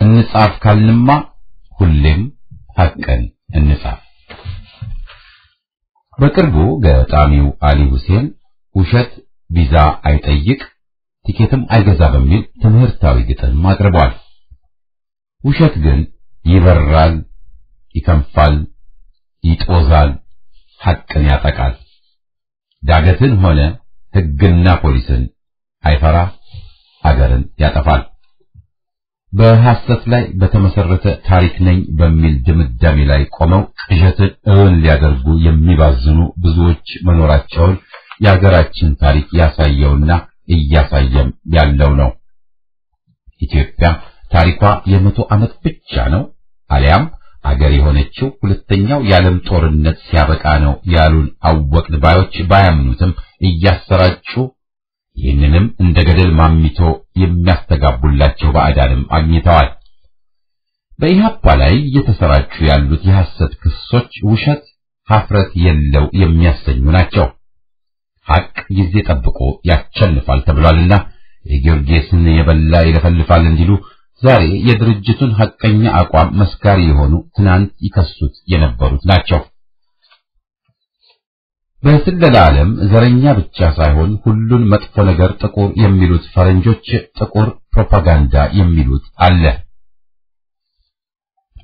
እንጻፍ ካልንማ ሁሌም ሐቅን እንጻፍ። በቅርቡ ገጣሚው አሊ ሁሴን ውሸት ቪዛ አይጠይቅ ቲኬትም አይገዛ በሚል ትምህርታዊ ግጥም አቅርቧል። ውሸት ግን ይበራል፣ ይከንፋል፣ ይጦዛል፣ ሐቅን ያጠቃል። ዳገትን ሆነ ሕግና ፖሊስን አይፈራ፣ አገርን ያጠፋል። በሐሰት ላይ በተመሰረተ ታሪክ ነኝ በሚል ድምዳሜ ላይ ቆመው ቅዠትን እውን ሊያደርጉ የሚባዝኑ ብዙዎች መኖራቸውን የሀገራችን ታሪክ ያሳየውና እያሳየም ያለው ነው። ኢትዮጵያ ታሪኳ የ100 ዓመት ብቻ ነው አሊያም አገር የሆነችው ሁለተኛው የዓለም ጦርነት ሲያበቃ ነው ያሉን አወቅን ባዮች ባያምኑትም እያሰራጩ ይህንንም እንደ ገደል ማሚቶ የሚያስተጋቡላቸው ባዕዳንም አግኝተዋል። በኢህአፓ ላይ እየተሰራጩ ያሉት የሐሰት ክሶች ውሸት ሀፍረት የለው የሚያሰኙ ናቸው። ሐቅ ጊዜ ጠብቆ ያቸንፋል ተብሏልና የጊዮርጊስን የበላ ይለፈልፋል እንዲሉ ዛሬ የድርጅቱን ሐቀኛ አቋም መስካሪ የሆኑ ትናንት ይከሱት የነበሩት ናቸው። በስለላ ዓለም ዘረኛ ብቻ ሳይሆን ሁሉን መጥፎ ነገር ጥቁር የሚሉት ፈረንጆች ጥቁር ፕሮፓጋንዳ የሚሉት አለ።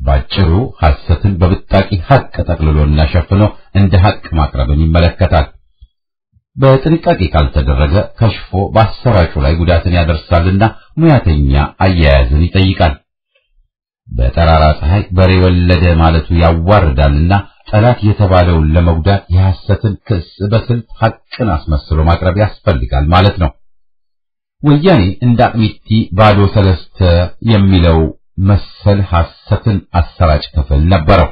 ባጭሩ ሐሰትን በብጣቂ ሐቅ ጠቅልሎና ሸፍኖ እንደ ሐቅ ማቅረብን ይመለከታል። በጥንቃቄ ካልተደረገ ከሽፎ በአሰራጩ ላይ ጉዳትን ያደርሳልና ሙያተኛ አያያዝን ይጠይቃል። በጠራራ ፀሐይ በሬ ወለደ ማለቱ ያዋርዳልና ጠላት የተባለውን ለመጉዳት የሐሰትን ክስ በስልት ሐቅን አስመስሎ ማቅረብ ያስፈልጋል ማለት ነው። ወያኔ እንደ አቅሚቲ ባዶ ሰለስተ የሚለው መሰል ሐሰትን አሰራጭ ክፍል ነበረው።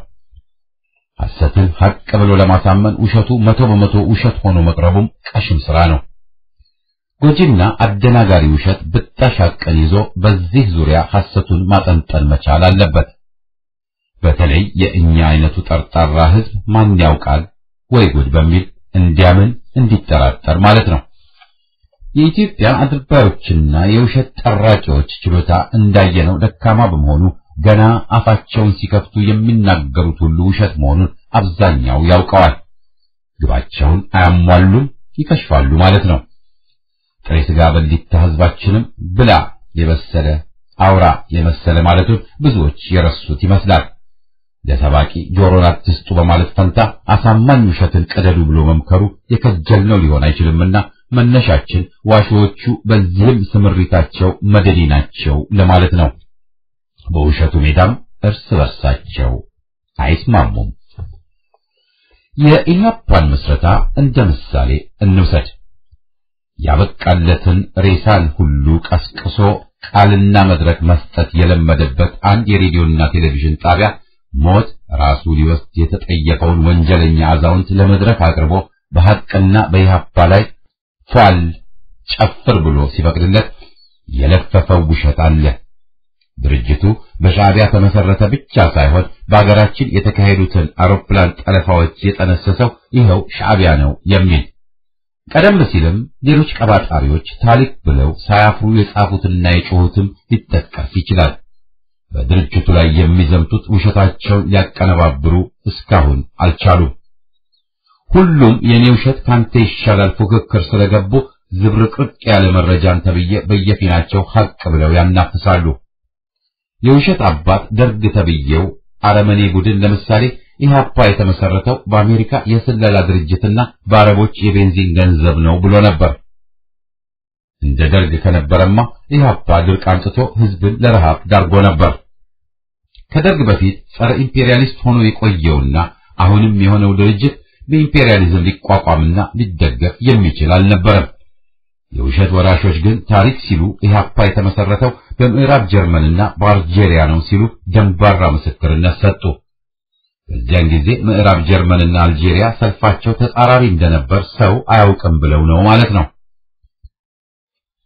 ሐሰትን ሐቅ ብሎ ለማሳመን ውሸቱ 100% ውሸት ሆኖ መቅረቡም ቀሽም ስራ ነው። ጎጂና አደናጋሪ ውሸት ብጣሽ ሐቅን ይዞ በዚህ ዙሪያ ሐሰቱን ማጠንጠን መቻል አለበት። በተለይ የእኛ አይነቱ ጠርጣራ ሕዝብ ማን ያውቃል ወይ ጉድ በሚል እንዲያምን እንዲጠራጠር ማለት ነው። የኢትዮጵያ አድርባዮችና የውሸት ጠራቂዎች ችሎታ እንዳየነው ደካማ በመሆኑ ገና አፋቸውን ሲከፍቱ የሚናገሩት ሁሉ ውሸት መሆኑን አብዛኛው ያውቀዋል። ግባቸውን አያሟሉም፣ ይከሽፋሉ ማለት ነው። ጥሬ ስጋ በሊታ ሕዝባችንም ብላ የበሰለ አውራ የመሰለ ማለቱን ብዙዎች የረሱት ይመስላል። ለሰባቂ ጆሮን አትስጡ በማለት ፈንታ አሳማኝ ውሸትን ቀደዱ ብሎ መምከሩ የከጀልነው ሊሆን አይችልምና መነሻችን ዋሾቹ በዚህም ስምሪታቸው መደዲ ናቸው ለማለት ነው። በውሸቱ ሜዳም እርስ በርሳቸው አይስማሙም። የኢህአፓን ምስረታ እንደ ምሳሌ እንውሰድ። ያበቃለትን ሬሳን ሁሉ ቀስቅሶ ቃልና መድረክ መስጠት የለመደበት አንድ የሬዲዮና ቴሌቪዥን ጣቢያ ሞት ራሱ ሊወስድ የተጠየቀውን ወንጀለኛ አዛውንት ለመድረክ አቅርቦ በሐቅና በኢህአፓ ላይ ፏል ጨፍር ብሎ ሲፈቅድለት የለፈፈው ውሸት አለ። ድርጅቱ በሻዕቢያ ተመሰረተ ብቻ ሳይሆን በአገራችን የተካሄዱትን አውሮፕላን ጠለፋዎች የጠነሰሰው ይኸው ሻዕቢያ ነው የሚል ቀደም ሲልም ሌሎች ቀባጣሪዎች ታሪክ ብለው ሳያፍሩ የጻፉትና የጮሁትም ሊጠቀስ ይችላል። በድርጅቱ ላይ የሚዘምቱት ውሸታቸውን ሊያቀነባብሩ እስካሁን አልቻሉም። ሁሉም የኔ ውሸት ካንተ ይሻላል ፉክክር ስለገቡ ዝብርቅርቅ ያለ መረጃን ተብዬ በየፊናቸው ሐቅ ብለው ያናፍሳሉ። የውሸት አባት ደርግ ተብዬው አረመኔ ቡድን ለምሳሌ ኢህአፓ የተመሰረተው በአሜሪካ የስለላ ድርጅትና በአረቦች የቤንዚን ገንዘብ ነው ብሎ ነበር። እንደ ደርግ ከነበረማ ኢህአፓ ድርቅ አምጥቶ ህዝብን ለረሃብ ዳርጎ ነበር። ከደርግ በፊት ጸረ ኢምፔሪያሊስት ሆኖ የቆየውና አሁንም የሆነው ድርጅት በኢምፔሪያሊዝም ሊቋቋምና ሊደገፍ የሚችል አልነበረም። የውሸት ወራሾች ግን ታሪክ ሲሉ ኢህአፓ የተመሰረተው በምዕራብ ጀርመንና በአልጄሪያ ነው ሲሉ ደንባራ ምስክርነት ሰጡ። በዚያን ጊዜ ምዕራብ ጀርመንና አልጄሪያ ሰልፋቸው ተጻራሪ እንደነበር ሰው አያውቅም ብለው ነው ማለት ነው።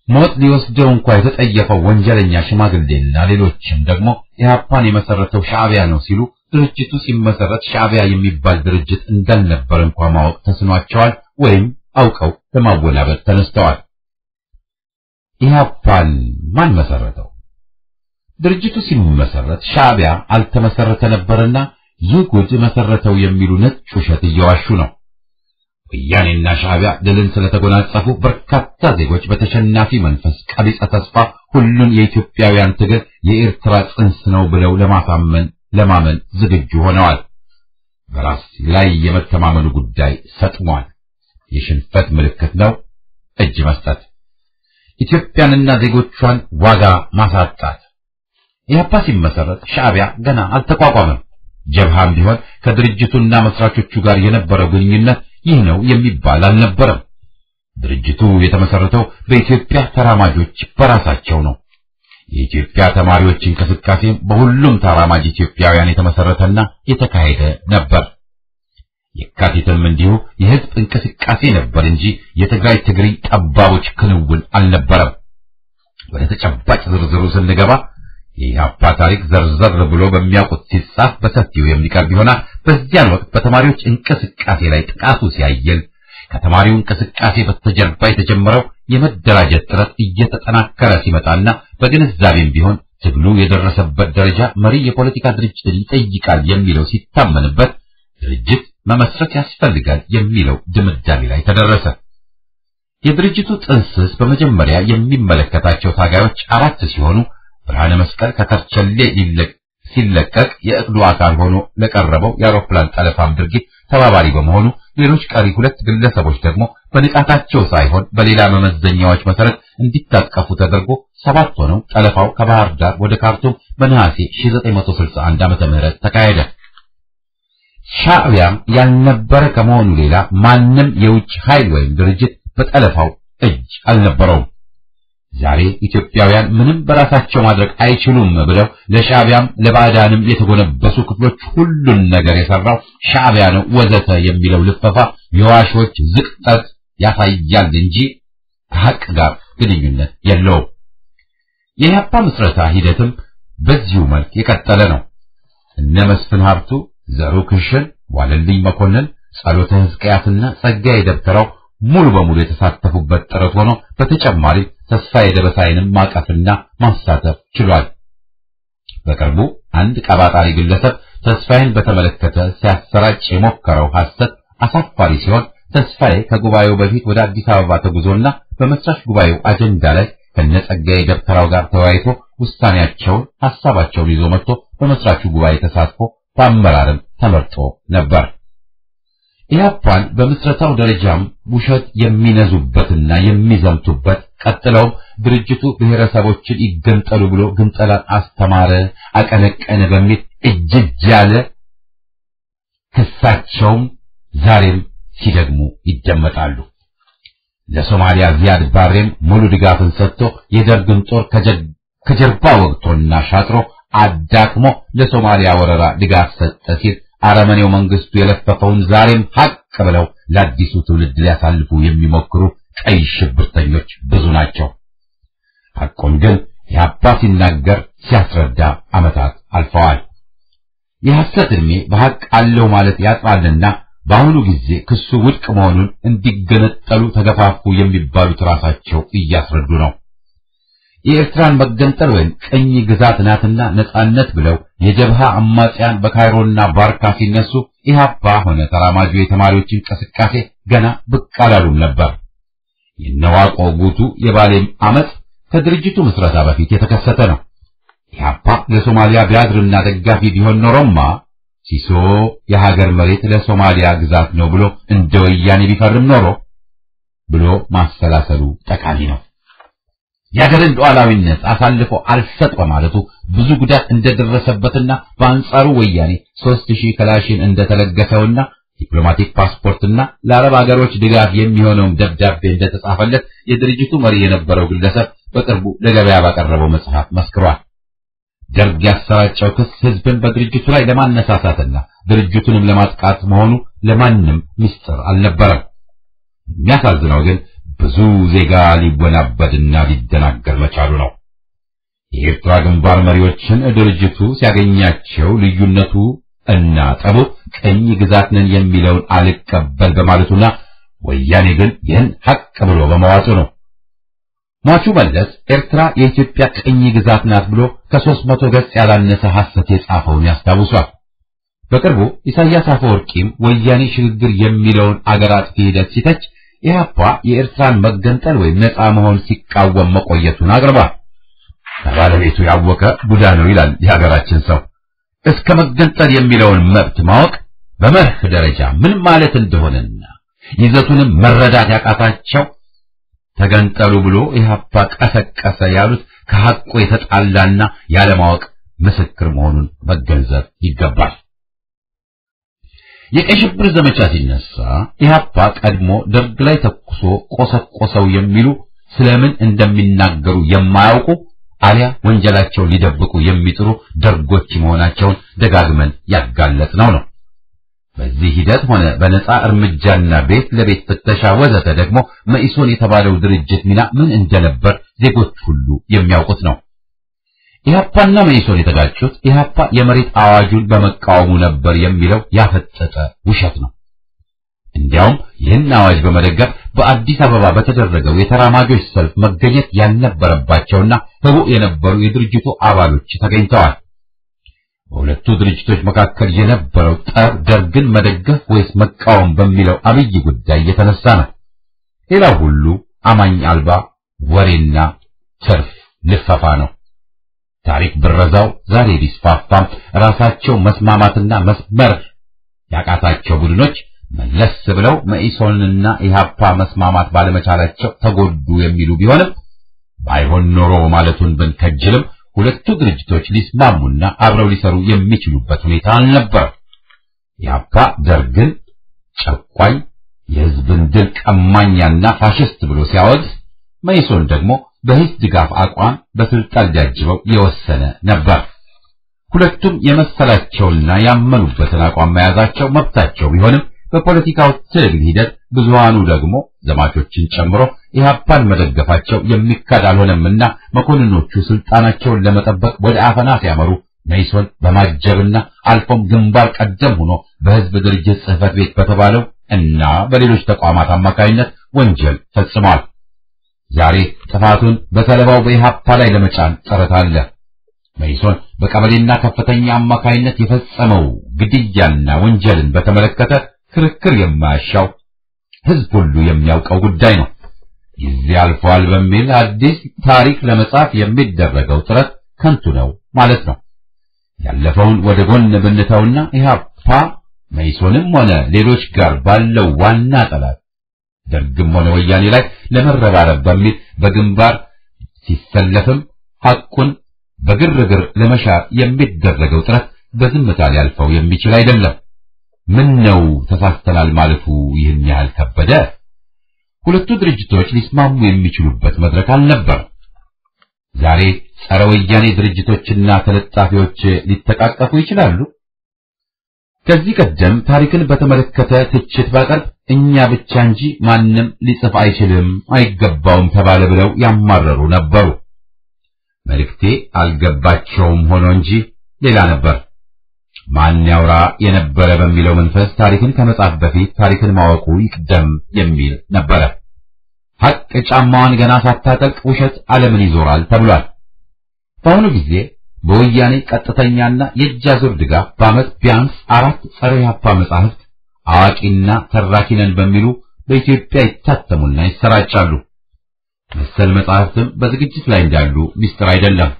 ሞት ሊወስደው እንኳን የተጠየፈው ወንጀለኛ ሽማግሌና ሌሎችም ደግሞ ኢህአፓን የመሰረተው ሻዕቢያ ነው ሲሉ ድርጅቱ ሲመሰረት ሻዕቢያ የሚባል ድርጅት እንዳልነበር እንኳን ማወቅ ተስኗቸዋል ወይም አውቀው ለማወናበድ ተነስተዋል። ኢህአፓን ማን መሰረተው? ድርጅቱ ሲመሰረት ሻዕቢያ አልተመሰረተ ነበርና ይህ ጉድ መሰረተው የሚሉ ነጭ ውሸት እየዋሹ ነው። ወያኔና ሻዕቢያ ድልን ስለተጎናጸፉ በርካታ ዜጎች በተሸናፊ መንፈስ ቀቢጸ ተስፋ ሁሉን የኢትዮጵያውያን ትግል የኤርትራ ጽንስ ነው ብለው ለማመን ዝግጁ ሆነዋል። በራስ ላይ የመተማመኑ ጉዳይ ሰጥሟል። የሽንፈት ምልክት ነው እጅ መስጠት፣ ኢትዮጵያንና ዜጎቿን ዋጋ ማሳጣት። ኢህአፓ ሲመሰረት ሻዕቢያ ገና አልተቋቋመም። ጀብሃም ቢሆን ከድርጅቱና መስራቾቹ ጋር የነበረው ግንኙነት ይህ ነው የሚባል አልነበረም። ድርጅቱ የተመሰረተው በኢትዮጵያ ተራማጆች በራሳቸው ነው። የኢትዮጵያ ተማሪዎች እንቅስቃሴ በሁሉም ተራማጅ ኢትዮጵያውያን የተመሰረተና የተካሄደ ነበር። የካቲትም እንዲሁ የህዝብ እንቅስቃሴ ነበር እንጂ የትግራይ ትግሪ ጠባቦች ክንውን አልነበረም። ወደ ተጨባጭ ዝርዝሩ ስንገባ የኢህአፓ ታሪክ ዘርዘር ብሎ በሚያውቁት ሲጻፍ በሰፊው የሚቀርብ ይሆናል። በዚያን ወቅት በተማሪዎች እንቅስቃሴ ላይ ጥቃቱ ሲያየል ከተማሪው እንቅስቃሴ በስተጀርባ የተጀመረው የመደራጀት ጥረት እየተጠናከረ ሲመጣና በግንዛቤም ቢሆን ትግሉ የደረሰበት ደረጃ መሪ የፖለቲካ ድርጅት ይጠይቃል የሚለው ሲታመንበት ድርጅት መመስረት ያስፈልጋል የሚለው ድምዳሜ ላይ ተደረሰ። የድርጅቱ ጥንስስ በመጀመሪያ የሚመለከታቸው ታጋዮች 4 ሲሆኑ ብርሃነ መስቀል ከከርቸሌ ሲለቀቅ የእቅዱ አካል ሆኖ ለቀረበው የአውሮፕላን ጠለፋም ድርጊት ተባባሪ በመሆኑ ሌሎች ቀሪ 2 ግለሰቦች ደግሞ በንቃታቸው ሳይሆን በሌላ መመዘኛዎች መሰረት እንዲታቀፉ ተደርጎ 7 ሆነው ጠለፋው ከባህር ዳር ወደ ካርቱም በነሐሴ 1961 ዓ.ም ተካሄደ። ሻዕቢያም ያልነበረ ከመሆኑ ሌላ ማንም የውጭ ኃይል ወይም ድርጅት በጠለፋው እጅ አልነበረውም። ዛሬ ኢትዮጵያውያን ምንም በራሳቸው ማድረግ አይችሉም ብለው ለሻዕቢያም ለባዕዳንም የተጎነበሱ ክፍሎች ሁሉን ነገር የሰራው ሻዕቢያ ነው ወዘተ የሚለው ልፈፋ የዋሾች ዝቅጠት ያሳያል እንጂ ከሐቅ ጋር ግንኙነት የለውም። የኢህአፓ ምስረታ ሂደትም በዚሁ መልክ የቀጠለ ነው። እነ መስፍን ሀብቱ፣ ዘሩ ክሽን፣ ዋለልኝ መኮንን፣ ጸሎተ ሕዝቅያስና ጸጋዬ ደብተራው ሙሉ በሙሉ የተሳተፉበት ጥረት ሆኖ በተጨማሪ ተስፋዬ ደበሳይንም ማቀፍና ማሳተፍ ችሏል። በቅርቡ አንድ ቀባጣሪ ግለሰብ ተስፋዬን በተመለከተ ሲያሰራጭ የሞከረው ሐሰት አሳፋሪ ሲሆን ተስፋዬ ከጉባኤው በፊት ወደ አዲስ አበባ ተጉዞና በመስራች ጉባኤው አጀንዳ ላይ ከነጸጋዬ ደብተራው ጋር ተወያይቶ ውሳኔያቸውን ሐሳባቸውን ይዞ መጥቶ በመስራቹ ጉባኤ ተሳትፎ በአመራርም ተመርጦ ነበር። ኢህአፓን በምስረታው ደረጃም ውሸት የሚነዙበትና የሚዘምቱበት ቀጥለውም ድርጅቱ ብሔረሰቦችን ይገንጠሉ ብሎ ግንጠላን አስተማረ አቀነቀነ በሚል እጅግ ያለ ክሳቸውም ዛሬም ሲደግሙ ይደመጣሉ። ለሶማሊያ ዚያድ ባሬም ሙሉ ድጋፍን ሰጥቶ የደርግን ጦር ከጀርባ ወግቶና ሻጥሮ አዳክሞ ለሶማሊያ ወረራ ድጋፍ ሰጠ ሲል አረመኔው መንግስቱ የለፈፈውን ዛሬም ሐቅ ብለው ለአዲሱ ትውልድ ሊያሳልፉ የሚሞክሩ ቀይ ሽብርተኞች ብዙ ናቸው። ሐቁን ግን ኢህአፓ ሲናገር ሲያስረዳ ዓመታት አልፈዋል። የሐሰት ዕድሜ በሐቅ አለው ማለት ያጥራልና በአሁኑ ጊዜ ክሱ ውድቅ መሆኑን እንዲገነጠሉ ተገፋፉ የሚባሉት ራሳቸው እያስረዱ ነው። የኤርትራን መገንጠል ወይም ቅኝ ግዛት ናትና ነጻነት ብለው የጀብሃ አማጽያን በካይሮና ባርካ ሲነሱ ኢህአፓ ሆነ ተራማጁ የተማሪዎች እንቅስቃሴ ገና ብቅ አላሉም ነበር። የነዋቆ ጉቱ የባሌም አመጽ ከድርጅቱ ምስረታ በፊት የተከሰተ ነው። ኢህአፓ ለሶማሊያ ቢያድርና ደጋፊ ቢሆን ኖሮማ ሲሶ የሀገር መሬት ለሶማሊያ ግዛት ነው ብሎ እንደ ወያኔ ቢፈርም ኖሮ ብሎ ማሰላሰሉ ጠቃሚ ነው። የሀገርን ሉዓላዊነት አሳልፎ አልሰጥ በማለቱ ብዙ ጉዳት እንደደረሰበትና በአንጻሩ ወያኔ 3000 ክላሽን እንደተለገሰውና ዲፕሎማቲክ ፓስፖርትና ለአረብ ሀገሮች ድጋፍ የሚሆነው ደብዳቤ እንደተጻፈለት የድርጅቱ መሪ የነበረው ግለሰብ በቅርቡ ለገበያ ባቀረበው መጽሐፍ መስክሯል። ደርግ ያሰራጨው ክስ ህዝብን በድርጅቱ ላይ ለማነሳሳትና ድርጅቱንም ለማጥቃት መሆኑ ለማንም ምስጢር አልነበረም። የሚያሳዝነው ግን ብዙ ዜጋ ሊወናበድና ሊደናገር መቻሉ ነው። የኤርትራ ግንባር መሪዎችን ድርጅቱ ሲያገኛቸው ልዩነቱ እና ጠቡ ቅኝ ግዛት ነን የሚለውን አልቀበል በማለቱና ወያኔ ግን ይህን ሐቅ ብሎ በመዋጡ ነው። ሟቹ መለስ ኤርትራ የኢትዮጵያ ቅኝ ግዛት ናት ብሎ ከ300 ገጽ ያላነሰ ሐሰት የጻፈውን ያስታውሷል። በቅርቡ ኢሳያስ አፈወርቂም ወያኔ ሽግግር የሚለውን አገር አጥፊ ሂደት ሲተች ኢህአፓ የኤርትራን መገንጠል ወይም ነፃ መሆን ሲቃወም መቆየቱን አቅርቧል። ባለቤቱ ያወቀ ቡዳ ነው ይላል የሀገራችን ሰው። እስከ መገንጠል የሚለውን መብት ማወቅ በመርህ ደረጃ ምን ማለት እንደሆነና ይዘቱንም መረዳት ያቃታቸው ተገንጠሉ ብሎ ኢህአፓ ቀሰቀሰ ያሉት ከሐቁ የተጣላና ያለማወቅ ምስክር መሆኑን መገንዘብ ይገባል። የቀይ ሽብር ዘመቻ ሲነሳ ኢህአፓ ቀድሞ ደርግ ላይ ተኩሶ ቆሰቆሰው የሚሉ ስለምን እንደሚናገሩ የማያውቁ አሊያ ወንጀላቸውን ሊደብቁ የሚጥሩ ደርጎች መሆናቸውን ደጋግመን ያጋለጥነው ነው። በዚህ ሂደት ሆነ በነፃ እርምጃና ቤት ለቤት ፍተሻ ወዘተ ደግሞ መኢሶን የተባለው ድርጅት ሚና ምን እንደነበር ዜጎች ሁሉ የሚያውቁት ነው። ኢህአፓና መኢሶን የተጋጩት ኢህአፓ የመሬት አዋጁን በመቃወሙ ነበር የሚለው ያፈጠጠ ውሸት ነው። እንዲያውም ይህን አዋጅ በመደገፍ በአዲስ አበባ በተደረገው የተራማጆች ሰልፍ መገኘት ያልነበረባቸውና ህቡዕ የነበሩ የድርጅቱ አባሎች ተገኝተዋል። በሁለቱ ድርጅቶች መካከል የነበረው ጠብ ደርግን መደገፍ ወይስ መቃወም በሚለው አብይ ጉዳይ የተነሳ ነው። ሌላው ሁሉ አማኝ አልባ ወሬና ትርፍ ልፈፋ ነው። ታሪክ ብረዛው ዛሬ ቢስፋፋም ራሳቸው መስማማትና መስመር ያቃታቸው ቡድኖች መለስ ብለው መኢሶንና ኢህአፓ መስማማት ባለመቻላቸው ተጎዱ የሚሉ ቢሆንም ባይሆን ኖሮ ማለቱን ብንከጅልም ሁለቱ ድርጅቶች ሊስማሙና አብረው ሊሰሩ የሚችሉበት ሁኔታ አልነበር። ኢህአፓ ደርግን ጨቋኝ የህዝብን ድል ቀማኛና ፋሽስት ብሎ ሲያወግዝ፣ መኢሶን ደግሞ በህዝብ ድጋፍ አቋም በስልጣን ሊያጅበው የወሰነ ነበር። ሁለቱም የመሰላቸውና ያመኑበትን አቋም መያዛቸው መብታቸው ቢሆንም በፖለቲካው ትግል ሂደት ብዙሃኑ ደግሞ ዘማቾችን ጨምሮ ኢህአፓን መደገፋቸው የሚካድ አልሆነምና መኮንኖቹ ስልጣናቸውን ለመጠበቅ ወደ አፈና ሲያመሩ መኢሶን በማጀብና አልፎም ግንባር ቀደም ሆኖ በህዝብ ድርጅት ጽህፈት ቤት በተባለው እና በሌሎች ተቋማት አማካይነት ወንጀል ፈጽሟል። ዛሬ ጥፋቱን በሰለባው በኢህአፓ ላይ ለመጫን ጥረት አለ። መኢሶን በቀበሌና ከፍተኛ አማካይነት የፈጸመው ግድያና ወንጀልን በተመለከተ ክርክር የማያሻው ህዝብ ሁሉ የሚያውቀው ጉዳይ ነው። ጊዜ አልፏል በሚል አዲስ ታሪክ ለመጻፍ የሚደረገው ጥረት ከንቱ ነው ማለት ነው። ያለፈውን ወደ ጎን ብንተውና ኢህአፓ መኢሶንም ሆነ ሌሎች ጋር ባለው ዋና ጠላት ደርግም ሆነ ወያኔ ላይ ለመረባረብ በሚል በግንባር ሲሰለፍም ሐቁን በግርግር ለመሻር የሚደረገው ጥረት በዝምታ ሊያልፈው የሚችል አይደለም። ምን ነው ተሳስተናል ማለቱ ይህን ያህል ከበደ? ሁለቱ ድርጅቶች ሊስማሙ የሚችሉበት መድረክ አልነበር። ዛሬ ጸረ ወያኔ ድርጅቶችና ተለጣፊዎች ሊተቃቀፉ ይችላሉ። ከዚህ ቀደም ታሪክን በተመለከተ ትችት ባቀርብ እኛ ብቻ እንጂ ማንም ሊጽፍ አይችልም አይገባውም ተባለ ብለው ያማረሩ ነበሩ። መልእክቴ አልገባቸውም ሆኖ እንጂ ሌላ ነበር። ማን ያውራ የነበረ በሚለው መንፈስ ታሪክን ከመጻፍ በፊት ታሪክን ማወቁ ይቅደም የሚል ነበረ። ሐቅ ጫማዋን ገና ሳታጠልቅ ውሸት ዓለምን ይዞራል ተብሏል። በአሁኑ ጊዜ በወያኔ ቀጥተኛና የእጃዙር ድጋፍ በዓመት ቢያንስ 4 ጸረ ኢህአፓ መጻሕፍት አዋቂና ተራኪ ነን በሚሉ በኢትዮጵያ ይታተሙና ይሰራጫሉ። መሰል መጻሕፍትም በዝግጅት ላይ እንዳሉ ሚስጥር አይደለም።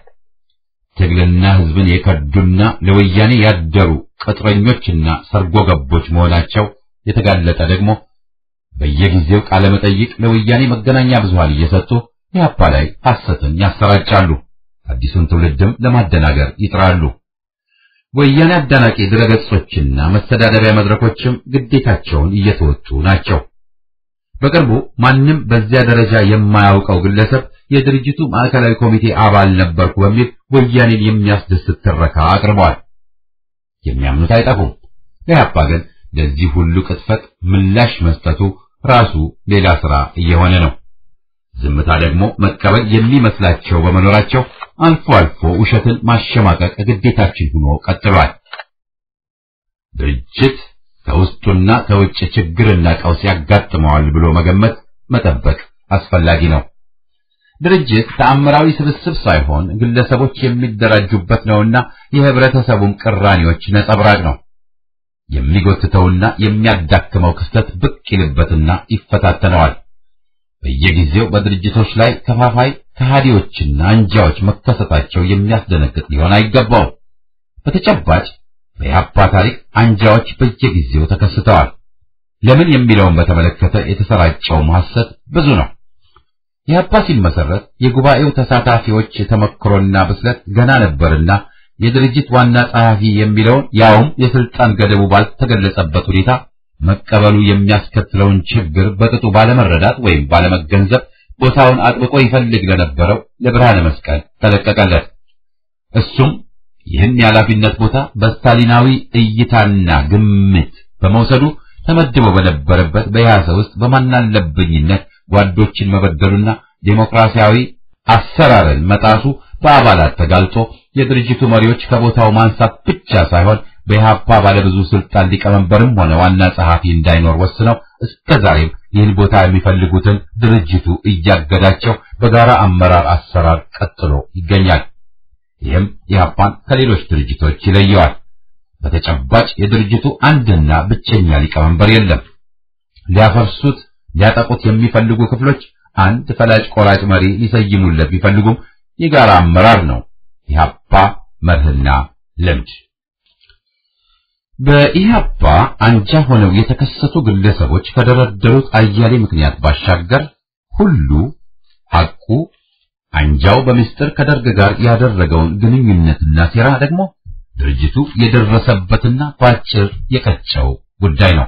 ትግልና ህዝብን የከዱና ለወያኔ ያደሩ ቅጥረኞችና ሰርጎ ገቦች መሆናቸው የተጋለጠ ደግሞ በየጊዜው ቃለ መጠይቅ ለወያኔ መገናኛ ብዙሃን እየሰጡ ኢህአፓ ላይ ሐሰትን ያሰራጫሉ። አዲሱን ትውልድም ለማደናገር ይጥራሉ። ወያኔ አዳናቂ ድረገጾችና መስተዳደሪያ መድረኮችም ግዴታቸውን እየተወጡ ናቸው። በቅርቡ ማንም በዚያ ደረጃ የማያውቀው ግለሰብ የድርጅቱ ማዕከላዊ ኮሚቴ አባል ነበርኩ በሚል ወያኔን የሚያስደስት ትረካ አቅርበዋል። የሚያምኑት አይጠፉም። ኢህአፓ ግን ለዚህ ሁሉ ቅጥፈት ምላሽ መስጠቱ ራሱ ሌላ ሥራ እየሆነ ነው። ዝምታ ደግሞ መቀበል የሚመስላቸው በመኖራቸው አልፎ አልፎ ውሸትን ማሸማቀቅ ግዴታችን ሆኖ ቀጥሏል። ድርጅት ከውስጡና ከውጭ ችግርና ቀውስ ያጋጥመዋል ብሎ መገመት መጠበቅ አስፈላጊ ነው። ድርጅት ተአምራዊ ስብስብ ሳይሆን ግለሰቦች የሚደራጁበት ነውና የህብረተሰቡም ቅራኔዎች ነጸብራቅ ነው። የሚጎትተውና የሚያዳክመው ክስተት ብቅ ይልበትና ይፈታተነዋል። በየጊዜው በድርጅቶች ላይ ከፋፋይ ከሃዲዎችና አንጃዎች መከሰታቸው የሚያስደነግጥ ሊሆን አይገባውም። በተጨባጭ በኢህአፓ ታሪክ አንጃዎች በየጊዜው ተከስተዋል። ለምን የሚለውን በተመለከተ የተሰራጨው ሐሰት ብዙ ነው። ኢህአፓ ሲመሰረት የጉባኤው ተሳታፊዎች ተመክሮና ብስለት ገና ነበርና የድርጅት ዋና ጸሐፊ የሚለውን ያውም የስልጣን ገደቡ ባልተገለጸበት ሁኔታ መቀበሉ የሚያስከትለውን ችግር በቅጡ ባለመረዳት ወይም ባለመገንዘብ ቦታውን አጥብቆ ይፈልግ ለነበረው ለብርሃነ መስቀል ተለቀቀለት። እሱም ይህን የኃላፊነት ቦታ በስታሊናዊ እይታና ግምት በመውሰዱ ተመድቦ በነበረበት በያሰ ውስጥ በማናለብኝነት ጓዶችን መበደሉና ዴሞክራሲያዊ አሰራርን መጣሱ በአባላት ተጋልጦ የድርጅቱ መሪዎች ከቦታው ማንሳት ብቻ ሳይሆን በኢህአፓ ባለብዙ ስልጣን ሊቀመንበርም ሆነ ዋና ጸሐፊ እንዳይኖር ወስነው እስከዛሬም ይህን ቦታ የሚፈልጉትን ድርጅቱ እያገዳቸው በጋራ አመራር አሰራር ቀጥሎ ይገኛል። ይህም ኢህአፓን ከሌሎች ድርጅቶች ይለየዋል። በተጨባጭ የድርጅቱ አንድና ብቸኛ ሊቀመንበር የለም። ሊያፈርሱት ሊያጠቁት የሚፈልጉ ክፍሎች አንድ ፈላጭ ቆራጭ መሪ ሊሰይሙለት ቢፈልጉም የጋራ አመራር ነው ኢህአፓ መርህና ልምድ። በኢህአፓ አንጃ ሆነው የተከሰቱ ግለሰቦች ከደረደሩት አያሌ ምክንያት ባሻገር ሁሉ ሐቁ አንጃው በሚስጥር ከደርግ ጋር ያደረገውን ግንኙነትና ሴራ ደግሞ ድርጅቱ የደረሰበትና ባጭር የቀጨው ጉዳይ ነው።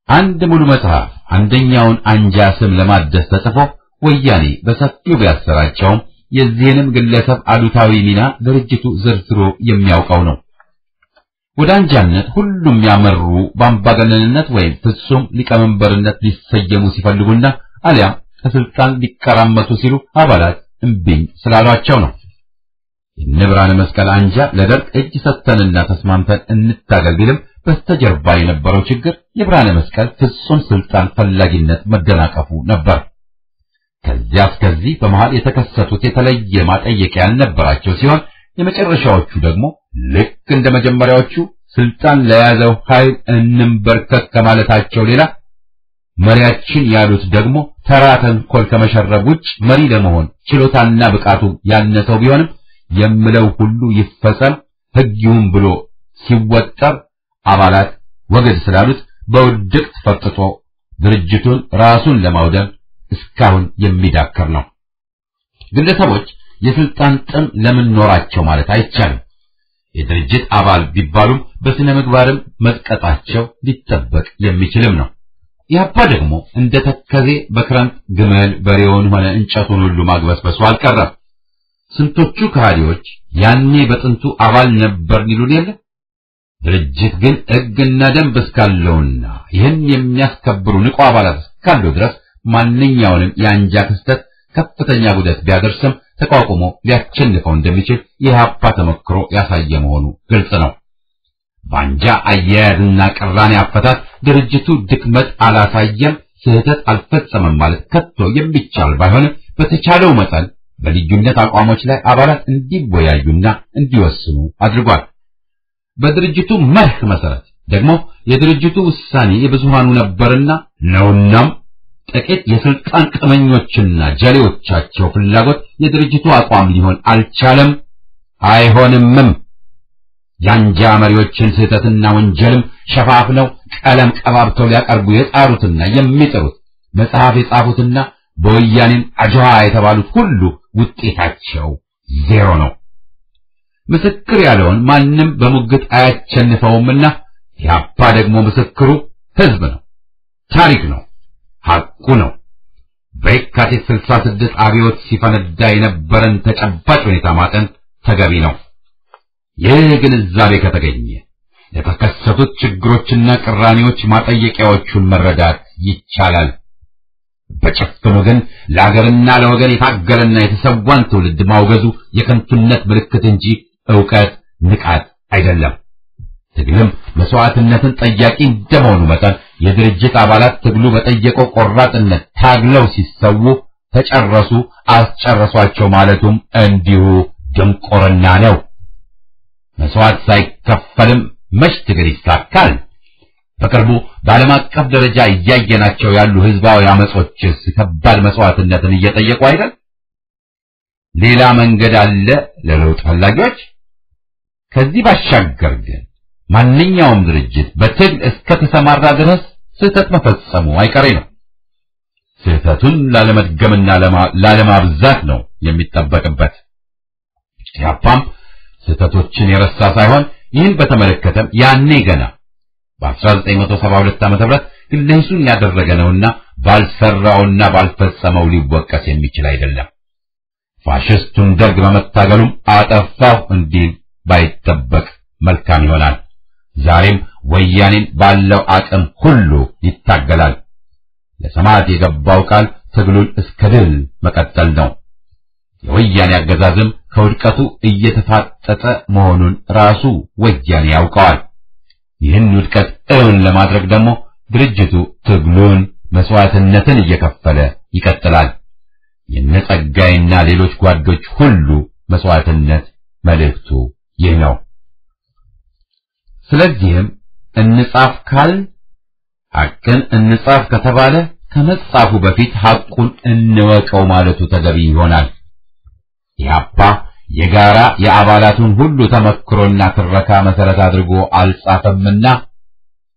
አንድ ሙሉ መጽሐፍ አንደኛውን አንጃ ስም ለማደስ ተጽፎ ወያኔ በሰፊው ቢያሰራጨውም የዚህንም ግለሰብ አሉታዊ ሚና ድርጅቱ ዘርዝሮ የሚያውቀው ነው። ወደ አንጃነት ሁሉም ያመሩ በአምባገነንነት ወይም ፍጹም ሊቀመንበርነት ሊሰየሙ ሲፈልጉና አሊያም ከስልጣን ሊቀራመቱ ሲሉ አባላት እምቢኝ ስላሏቸው ነው። የብርሃነ መስቀል አንጃ ለደርግ እጅ ሰጥተንና ተስማምተን እንታገል ቢልም በስተጀርባ የነበረው ችግር የብርሃነ መስቀል ፍጹም ስልጣን ፈላጊነት መደናቀፉ ነበር። ከዚያ እስከዚህ በመሃል የተከሰቱት የተለየ ማጠየቂያ ያልነበራቸው ሲሆን የመጨረሻዎቹ ደግሞ ልክ እንደ መጀመሪያዎቹ ስልጣን ለያዘው ኃይል እንንበርከክ ከማለታቸው ሌላ መሪያችን ያሉት ደግሞ ተራ ተንኮል ከመሸረብ ውጭ መሪ ለመሆን ችሎታና ብቃቱ ያነሰው ቢሆንም የምለው ሁሉ ይፈጸም ሕግ ይሁን ብሎ ሲወጠር አባላት ወገድ ስላሉት በውድቅት ፈጥጦ ድርጅቱን ራሱን ለማውደም እስካሁን የሚዳከር ነው። ግለሰቦች የስልጣን ጥም ለምን ኖራቸው ማለት አይቻልም። የድርጅት አባል ቢባሉም በስነ ምግባርም መጥቀጣቸው ሊጠበቅ የሚችልም ነው። ኢህአፓ ደግሞ እንደ ተከዜ በክረምት ግመል በሬውን ሆነ እንጨቱን ሁሉ ማግበስበሱ አልቀረም። ስንቶቹ ከሃዲዎች ያኔ በጥንቱ አባል ነበር ይሉን የለ። ድርጅት ግን ሕግና ደንብ እስካለውና ይህን የሚያስከብሩ ንቁ አባላት እስካለው ድረስ ማንኛውንም የአንጃ ክስተት ከፍተኛ ጉዳት ቢያደርስም ተቋቁሞ ሊያቸንፈው እንደሚችል የኢህአፓ ተመክሮ ያሳየ መሆኑ ግልጽ ነው። በአንጃ አያያዝና ቅራኔ አፈታት ድርጅቱ ድክመት አላሳየም፣ ስህተት አልፈጸመም ማለት ከቶ የሚቻል ባይሆንም በተቻለው መጠን በልዩነት አቋሞች ላይ አባላት እንዲወያዩና እንዲወስኑ አድርጓል። በድርጅቱ መርህ መሰረት ደግሞ የድርጅቱ ውሳኔ የብዙሃኑ ነበርና ነውናም ጥቂት የስልጣን ቅመኞችና ጀሌዎቻቸው ፍላጎት የድርጅቱ አቋም ሊሆን አልቻለም፣ አይሆንምም። የአንጃ መሪዎችን ስህተትና ወንጀልም ሸፋፍነው ቀለም ቀባብተው ሊያቀርቡ የጣሩትና የሚጥሩት መጽሐፍ የጻፉትና በወያኔም አጅዋ የተባሉት ሁሉ ውጤታቸው ዜሮ ነው። ምስክር ያለውን ማንም በሙግት አያቸንፈውምና ኢህአፓ ደግሞ ምስክሩ ሕዝብ ነው፣ ታሪክ ነው፣ ሐቁ ነው። በየካቲት 66 አብዮት ሲፈነዳ የነበረን ተጨባጭ ሁኔታ ማጠን ተገቢ ነው። ይህ ግንዛቤ ከተገኘ የተከሰቱት ችግሮችና ቅራኔዎች ማጠየቂያዎቹን መረዳት ይቻላል። በጭፍኑ ግን ለአገርና ለወገን የታገለና የተሰዋን ትውልድ ማውገዙ የከንቱነት ምልክት እንጂ ዕውቀት ንቃት አይደለም። ትግልም መስዋዕትነትን ጠያቂ እንደመሆኑ መጠን የድርጅት አባላት ትግሉ በጠየቀው ቆራጥነት ታግለው ሲሰዉ ተጨረሱ፣ አስጨረሷቸው ማለቱም እንዲሁ ድንቁርና ነው። መስዋዕት ሳይከፈልም መች ትግል ይሳካል? በቅርቡ በዓለም አቀፍ ደረጃ እያየናቸው ያሉ ህዝባዊ አመጾችስ ከባድ መስዋዕትነትን እየጠየቁ አይደል? ሌላ መንገድ አለ ለለውጥ ፈላጊዎች። ከዚህ ባሻገር ግን ማንኛውም ድርጅት በትግል እስከ ተሰማራ ድረስ ስህተት መፈጸሙ አይቀሬ ነው። ስህተቱን ላለመድገምና ላለማብዛት ነው የሚጠበቅበት። ኢህአፓም ስህተቶችን የረሳ ሳይሆን ይህን በተመለከተም ያኔ ገና በ1972 ዓ.ም ግለሂሱን ያደረገ ነውና ባልሰራውና ባልፈጸመው ሊወቀስ የሚችል አይደለም። ፋሽስቱን ደርግ በመታገሉም አጠፋው እንዲል ባይጠበቅ መልካም ይሆናል። ዛሬም ወያኔን ባለው አቅም ሁሉ ይታገላል። ለሰማዕት የገባው ቃል ትግሉን እስከ ድል መቀጠል ነው። የወያኔ አገዛዝም ከውድቀቱ እየተፋጠጠ መሆኑን ራሱ ወያኔ ያውቀዋል። ይህን ውድቀት እውን ለማድረግ ደግሞ ድርጅቱ ትግሉን መስዋዕትነትን እየከፈለ ይቀጥላል። የነጸጋይና ሌሎች ጓዶች ሁሉ መስዋዕትነት መልእክቱ ይህ ነው። ስለዚህም እንጻፍ ካልን ሐቅን እንጻፍ ከተባለ ከመጻፉ በፊት ሐቁን እንወቀው ማለቱ ተገቢ ይሆናል። ኢህአፓ የጋራ የአባላቱን ሁሉ ተመክሮና ትረካ መሰረት አድርጎ አልጻፈምና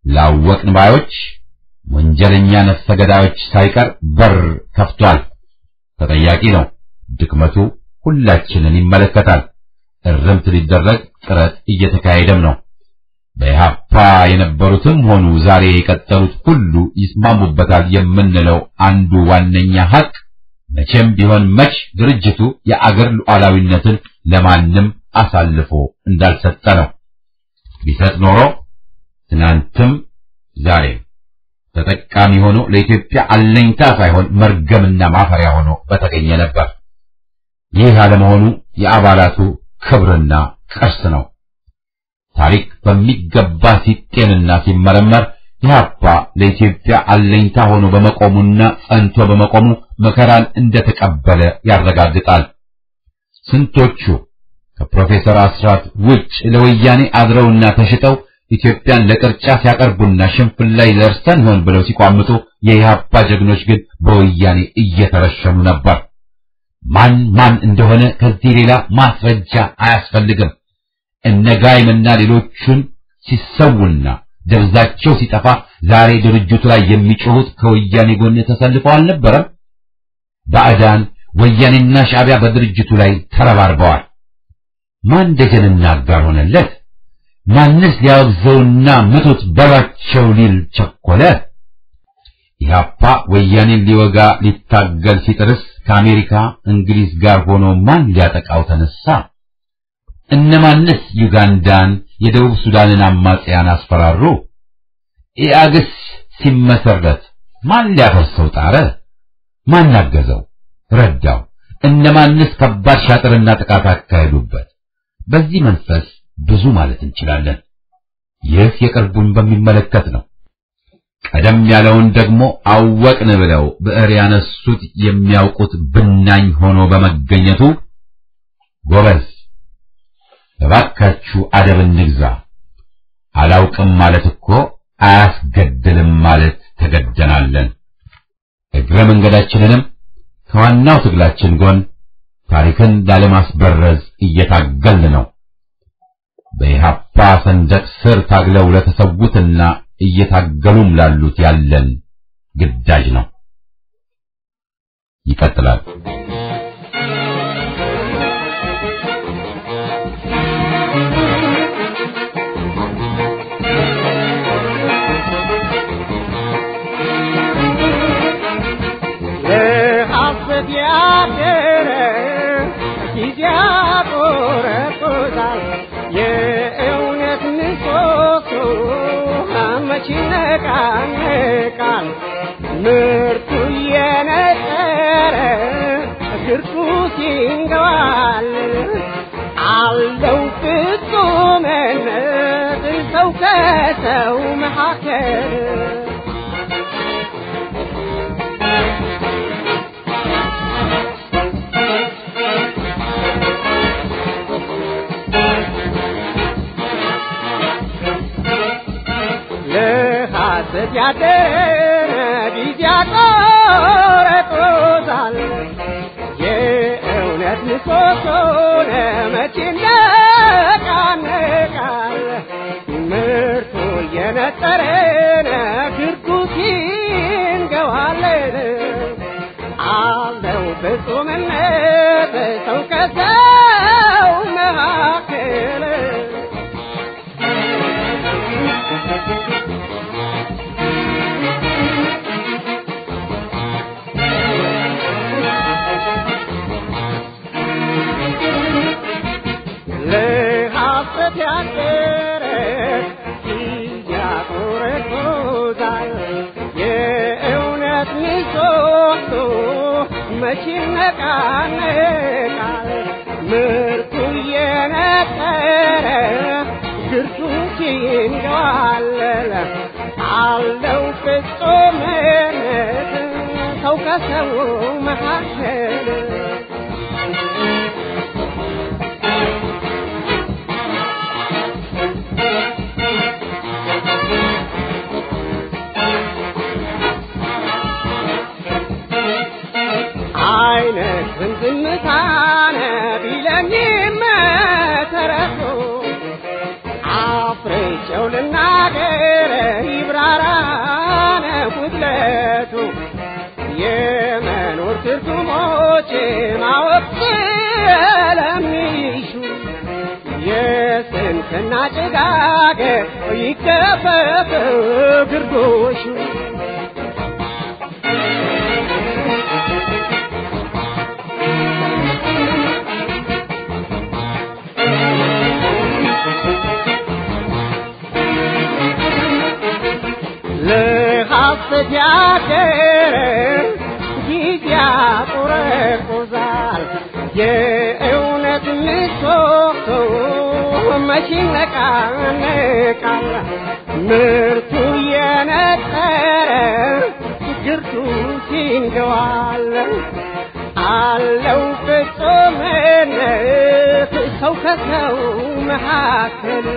ላወቅን ባዮች ወንጀለኛ ነፍሰ ገዳዮች ሳይቀር በር ከፍቷል። ተጠያቂ ነው። ድክመቱ ሁላችንን ይመለከታል። እርምት ሊደረግ ጥረት እየተካሄደም ነው። በኢህአፓ የነበሩትም ሆኑ ዛሬ የቀጠሉት ሁሉ ይስማሙበታል የምንለው አንዱ ዋነኛ ሀቅ መቼም ቢሆን መች ድርጅቱ የአገር ሉዓላዊነትን ለማንም አሳልፎ እንዳልሰጠ ነው። ቢሰጥ ኖሮ ትናንትም ዛሬም ተጠቃሚ ሆኖ ለኢትዮጵያ አለኝታ ሳይሆን መርገምና ማፈሪያ ሆኖ በተገኘ ነበር። ይህ አለመሆኑ የአባላቱ ክብርና ቅርስ ነው። ታሪክ በሚገባ ሲጤንና ሲመረመር ኢህአፓ ለኢትዮጵያ አለኝታ ሆኖ በመቆሙና ጸንቶ በመቆሙ መከራን እንደተቀበለ ያረጋግጣል። ስንቶቹ ከፕሮፌሰር አስራት ውጭ ለወያኔ አድረውና ተሽጠው ኢትዮጵያን ለቅርጫ ሲያቀርቡና ሽንፍል ላይ ደርሰን ሆን ብለው ሲቋምጡ የኢህአፓ ጀግኖች ግን በወያኔ እየተረሸኑ ነበር። ማን እንደሆነ ከዚህ ሌላ ማስረጃ አያስፈልግም። እነ ጋይምና ሌሎቹን ሲሰውና ደብዛቸው ሲጠፋ ዛሬ ድርጅቱ ላይ የሚጮሁት ከወያኔ ጎን ተሰልፈው አልነበረም? ባዕዳን ወያኔና ሻዕቢያ በድርጅቱ ላይ ተረባርበዋል። ማን ደጀንና አጋር ሆነለት? ማንስ ሊያወግዘውና ምቱት በላቸው ሊል ቸኮለ? ኢህአፓ ወያኔን ሊወጋ ሊታገል ሲጥርስ ከአሜሪካ እንግሊዝ ጋር ሆኖ ማን ሊያጠቃው ተነሳ? እነማንስ ዩጋንዳን የደቡብ ሱዳንን አማጽያን አስፈራሩ? ኢአግስ ሲመሰረት ማን ሊያፈርሰው ጣረ? ማን አገዘው ረዳው? እነማንስ ከባድ ሻጥርና ጥቃት አካሄዱበት? በዚህ መንፈስ ብዙ ማለት እንችላለን። ይህ የቅርቡን በሚመለከት ነው። ቀደም ያለውን ደግሞ አወቅን ብለው ብዕር ያነሱት የሚያውቁት ብናኝ ሆኖ በመገኘቱ ጎበዝ እባካችሁ አደብ እንግዛ። አላውቅም ማለት እኮ አያስገድልም ማለት ተገደናለን። እግረ መንገዳችንንም ከዋናው ትግላችን ጎን ታሪክን ላለማስበረዝ እየታገልን ነው። በኢህአፓ ሰንደቅ ስር ታግለው ለተሰዉትና እየታገሉም ላሉት ያለን ግዳጅ ነው። ይቀጥላል። ምርቱ የነጠረ ግርቱ ሲንገዋል አለው ፍጹምነት ሰው ከሰው መካከል ለሐሰት ያደረ ጊዜ ያቆረጦታል የእውነት ምሰሶ ለመቼ ይነቃነቃል ምርቱ የነጠረ ግርጉት ይንገዋል አለው ፍጹምነት ሰው ከሰው መካከል ለሐሰት ያደረ ያቆረጦታል የእውነት ምሰሶ መቼ ይነቃነቃል ምርቱ የነጠረ ግርቱ ይንገዋል አለው ፍጹምነት ሰው ከሰው መካከል አይነት ዝምታነ ቢለኝ ትርጉሞች ማወቅ ስለሚሹ የስንፍና ጭጋግ ይገፈፍ ግርዶሹ ለሐሰት ያደረ ጊዜ ያቆረቁዛል የእውነት ምሰሶ መቼ ነቃነቃል ምርቱ የነጠረ ግርቱ ሲንገዋል አለው ፍጹምነት ሰው ከሰው መካከል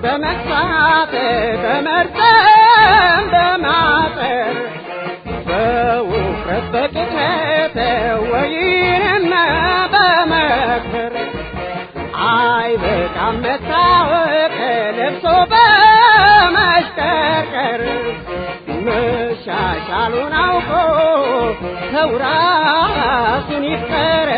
በመክሳት በመርጠም በማጠር በውፍረት በቅጥነት ወይንም በመክር አይበቃም መታወቅ ለብሶ በመሽቀርቀር መሻሻሉን አውቆ ሰው ራሱን ይፍቀር